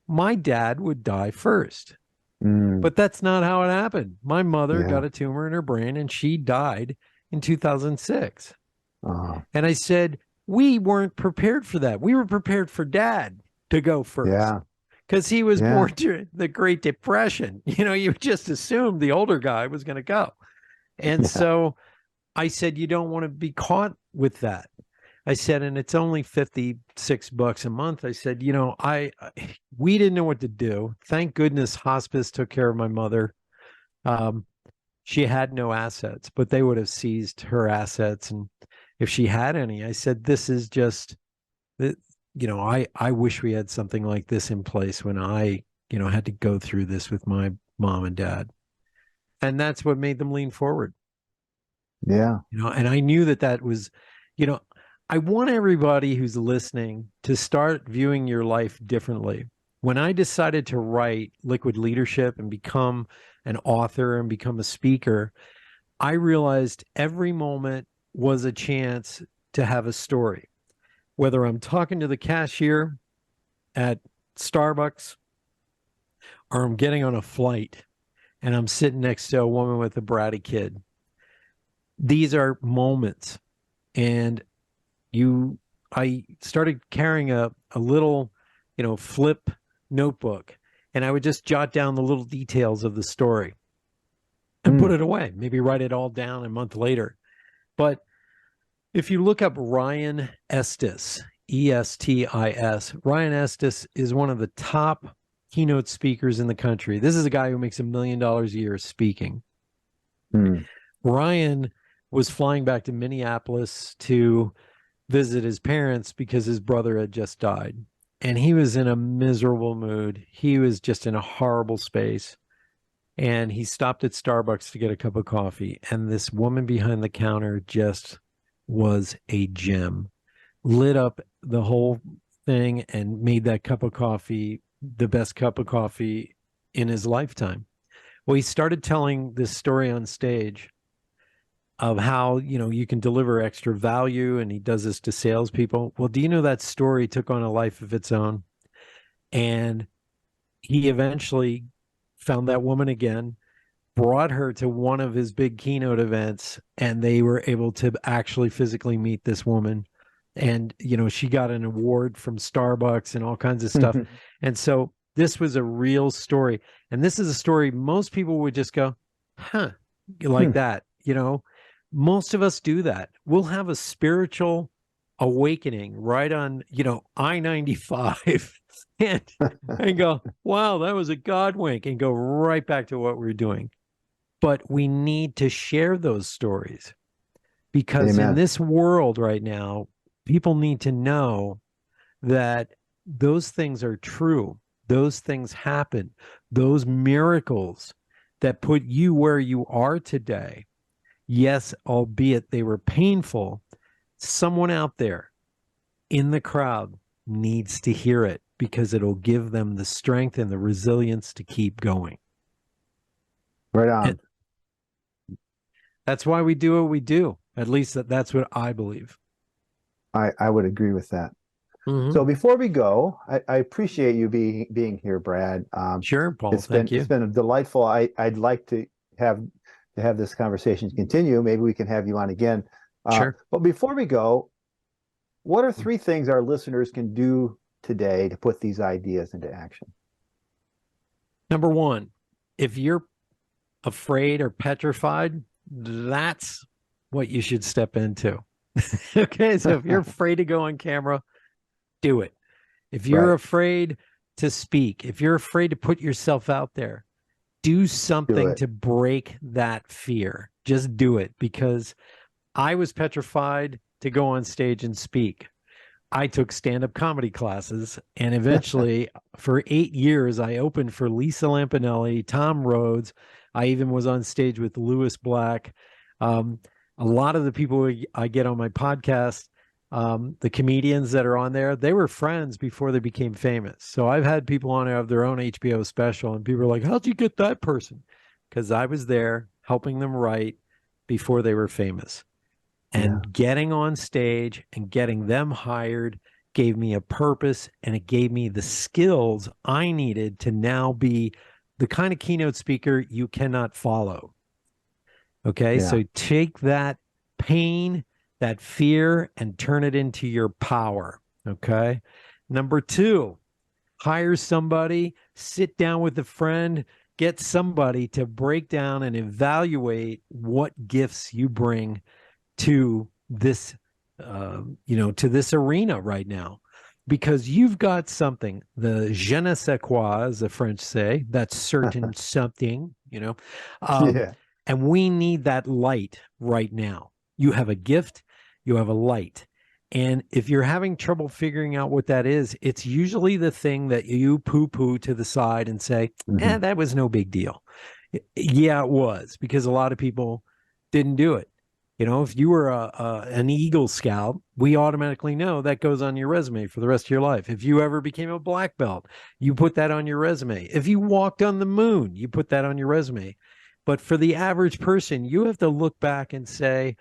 my dad would die first. But that's not how it happened. My mother got a tumor in her brain, and she died in 2006. And I said, we weren't prepared for that. We were prepared for Dad to go first. Yeah. Because he was born during the Great Depression. You just assumed the older guy was going to go. And so I said, you don't want to be caught with that. I said, and it's only $56 a month. I said, we didn't know what to do. Thank goodness hospice took care of my mother. She had no assets, but they would have seized her assets. And if she had any, I said, this is just, I wish we had something like this in place when I, had to go through this with my mom and dad. And that's what made them lean forward. Yeah. And I knew that was, I want everybody who's listening to start viewing your life differently. when I decided to write Liquid Leadership and become an author and become a speaker, I realized every moment was a chance to have a story. Whether I'm talking to the cashier at Starbucks or I'm getting on a flight and I'm sitting next to a woman with a bratty kid. These are moments. And I started carrying a little, flip notebook, and I would just jot down the little details of the story and put it away, maybe write it all down a month later. But if you look up Ryan Estes, Estis, Ryan Estes is one of the top keynote speakers in the country. This is a guy who makes $1 million a year speaking. Ryan was flying back to Minneapolis to visit his parents because his brother had just died. And he was in a miserable mood. He was just in a horrible space. And he stopped at Starbucks to get a cup of coffee. And this woman behind the counter just was a gem. Lit up the whole thing and made that cup of coffee the best cup of coffee in his lifetime. Well, he started telling this story on stage of how, you can deliver extra value, and he does this to salespeople. Well, do you know that story took on a life of its own? And he eventually found that woman again, brought her to one of his big keynote events, and they were able to actually physically meet this woman. And, she got an award from Starbucks and all kinds of stuff. And so this was a real story. And this is a story most people would just go, like that. Most of us do that. We'll have a spiritual awakening right on, I-95 and go, wow, that was a God wink, and go right back to what we're doing. But we need to share those stories, because in this world right now, people need to know that those things are true. Those things happen. Those miracles that put you where you are today, yes, albeit they were painful, someone out there in the crowd needs to hear it, because it'll give them the strength and the resilience to keep going. Right on. And that's why we do what we do. At least that's what I believe. I would agree with that. So before we go, I appreciate you being here, Brad. Sure, Paul. Thank you. It's been a delightful. I'd like to have this conversation continue. Maybe we can have you on again. Sure. But before we go, what are 3 things our listeners can do today to put these ideas into action? Number 1, if you're afraid or petrified, that's what you should step into. Okay, so if you're afraid to go on camera, do it. If you're afraid to speak, if you're afraid to put yourself out there, do something to break that fear. Just do it, because I was petrified to go on stage and speak. I took stand-up comedy classes, and eventually for 8 years, I opened for Lisa Lampanelli, Tom Rhodes. I even was on stage with Lewis Black. A lot of the people I get on my podcast, the comedians that are on there, they were friends before they became famous. So I've had people on there have their own HBO special, and people are like, how'd you get that person? Because I was there helping them write before they were famous. And getting on stage and getting them hired gave me a purpose, and it gave me the skills I needed to now be the kind of keynote speaker you cannot follow. Okay, so take that pain, that fear, and turn it into your power. Okay. Number 2, hire somebody, sit down with a friend, get somebody to break down and evaluate what gifts you bring to this, to this arena right now, because you've got something, the je ne sais quoi, as the French say, that certain something, and we need that light right now. You have a gift, you have a light. And if you're having trouble figuring out what that is, it's usually the thing that you poo-poo to the side and say, that was no big deal. Yeah, it was, because a lot of people didn't do it. If you were an Eagle Scout, we automatically know that goes on your resume for the rest of your life. If you ever became a black belt, you put that on your resume. If you walked on the moon, you put that on your resume. But for the average person, you have to look back and say,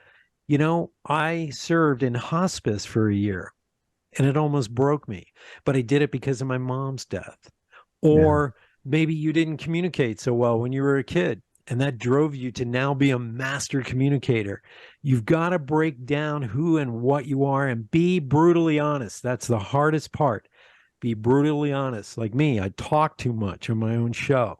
I served in hospice for a year and it almost broke me, but I did it because of my mom's death. Or maybe you didn't communicate so well when you were a kid, and that drove you to now be a master communicator. You've got to break down who and what you are and be brutally honest. That's the hardest part. Be brutally honest. Like me, I talk too much on my own show.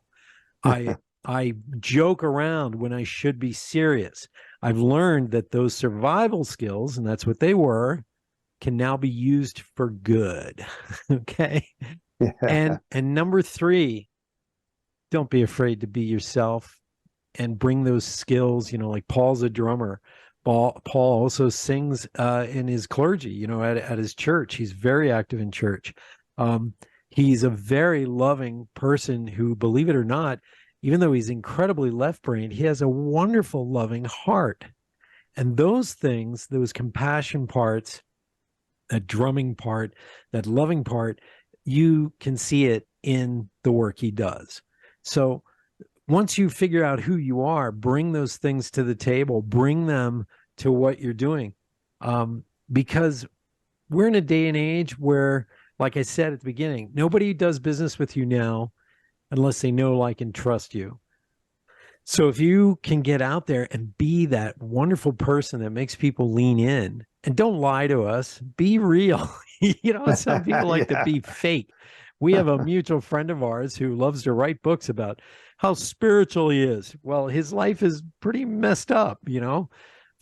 I joke around when I should be serious. I've learned that those survival skills, and that's what they were, can now be used for good. Okay. And number 3, don't be afraid to be yourself and bring those skills. Like Paul's a drummer. Paul also sings in his clergy, at his church. He's very active in church. He's a very loving person who, believe it or not, even though he's incredibly left-brained, he has a wonderful, loving heart. And those things, those compassion parts, that drumming part, that loving part, you can see it in the work he does. So once you figure out who you are, bring those things to the table, bring them to what you're doing. Because we're in a day and age where, like I said at the beginning, nobody does business with you now unless they know, like, and trust you. So if you can get out there and be that wonderful person that makes people lean in, and don't lie to us, be real. Some people like to be fake. We have a mutual friend of ours who loves to write books about how spiritual he is. Well, his life is pretty messed up,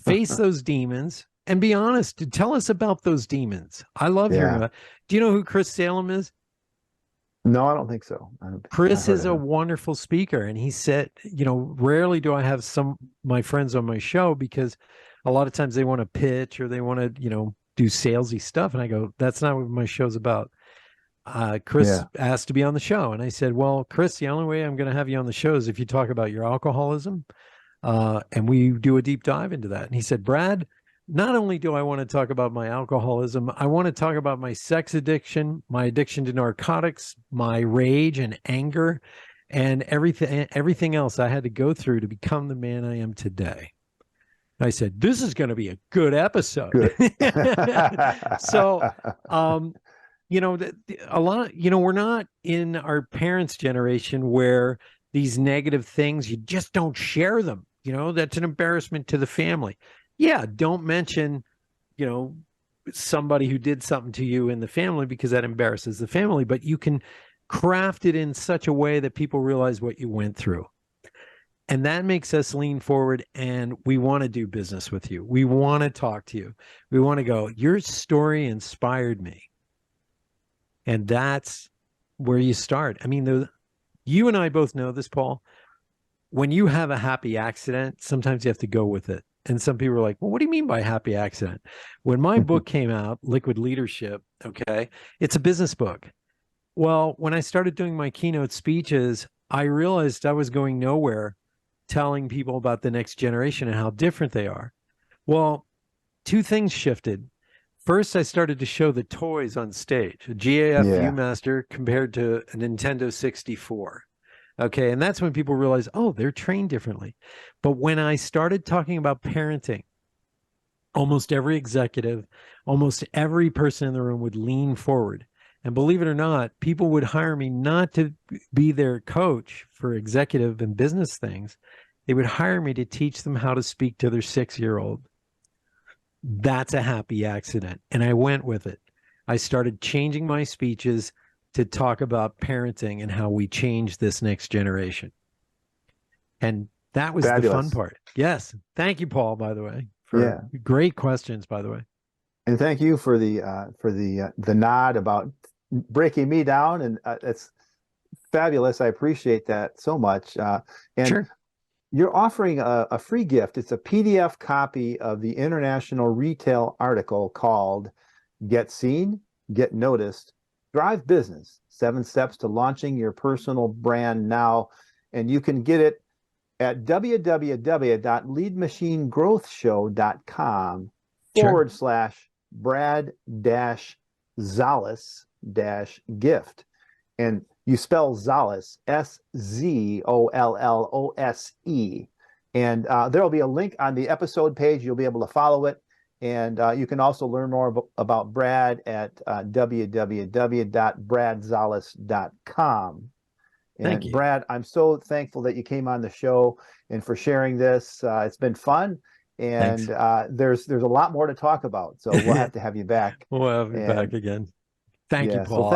Face those demons and be honest. Tell us about those demons. I love hearing about. Do you know who Chris Salem is? No, I don't think so. Chris is a wonderful speaker, and he said, rarely do I have my friends on my show because a lot of times they want to pitch or they want to, do salesy stuff. And I go, that's not what my show's about. Chris asked to be on the show. And I said, well, Chris, the only way I'm going to have you on the show is if you talk about your alcoholism. And we do a deep dive into that. And he said, Brad, not only do I want to talk about my alcoholism, I want to talk about my sex addiction, my addiction to narcotics, my rage and anger, and everything else I had to go through to become the man I am today. I said, this is going to be a good episode. Good. So, a lot, we're not in our parents' generation where these negative things, you just don't share them. That's an embarrassment to the family. Yeah, don't mention, somebody who did something to you in the family because that embarrasses the family, but you can craft it in such a way that people realize what you went through. And that makes us lean forward and we want to do business with you. We want to talk to you. We want to go, your story inspired me. And that's where you start. I mean, you and I both know this, Paul. When you have a happy accident, sometimes you have to go with it. And some people are like, well, what do you mean by happy accident? When my book came out, Liquid Leadership, okay, it's a business book. Well, when I started doing my keynote speeches, I realized I was going nowhere telling people about the next generation and how different they are. Well, 2 things shifted. First, I started to show the toys on stage, a GAF Viewmaster compared to a Nintendo 64. Okay, and that's when people realize, oh, they're trained differently. But when I started talking about parenting, almost every executive, almost every person in the room would lean forward. And believe it or not, people would hire me not to be their coach for executive and business things. They would hire me to teach them how to speak to their 6-year-old. That's a happy accident. And I went with it. I started changing my speeches to talk about parenting and how we change this next generation. And that was the fun part. Yes. Thank you, Paul, by the way, for great questions, by the way. And thank you for the nod about breaking me down. And it's fabulous. I appreciate that so much. And sure. You're offering a free gift. It's a PDF copy of the international retail article called Get Seen, Get Noticed, Drive Business, 7 Steps to Launching Your Personal Brand Now. And you can get it at www.leadmachinegrowthshow.com Sure. / Brad Szollose gift. And you spell Szollose, Szollose. And there'll be a link on the episode page. You'll be able to follow it. And you can also learn more about Brad at www.bradszollis.com. Thank And you. Brad, I'm so thankful that you came on the show and for sharing this. It's been fun, and there's a lot more to talk about. So we'll have to have you back. We'll have you back And again. Thank you, yeah, so Paul.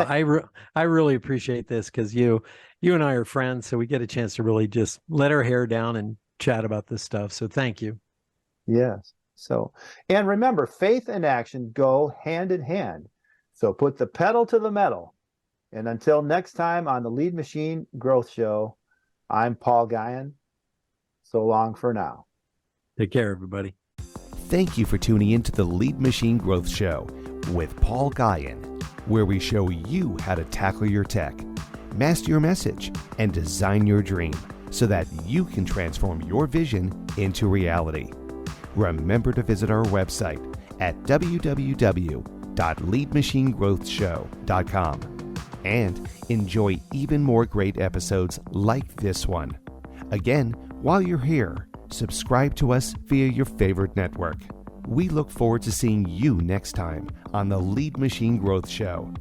I really appreciate this because you and I are friends, so we get a chance to really just let our hair down and chat about this stuff. So thank you. yes. So, and remember, faith and action go hand in hand. So put the pedal to the metal. And until next time on the Lead Machine Growth Show, I'm Paul Guyon. So long for now. Take care, everybody. Thank you for tuning in to the Lead Machine Growth Show with Paul Guyon, where we show you how to tackle your tech, master your message, and design your dream so that you can transform your vision into reality. Remember to visit our website at www.leadmachinegrowthshow.com and enjoy even more great episodes like this one. Again, while you're here, subscribe to us via your favorite network. We look forward to seeing you next time on the Lead Machine Growth Show.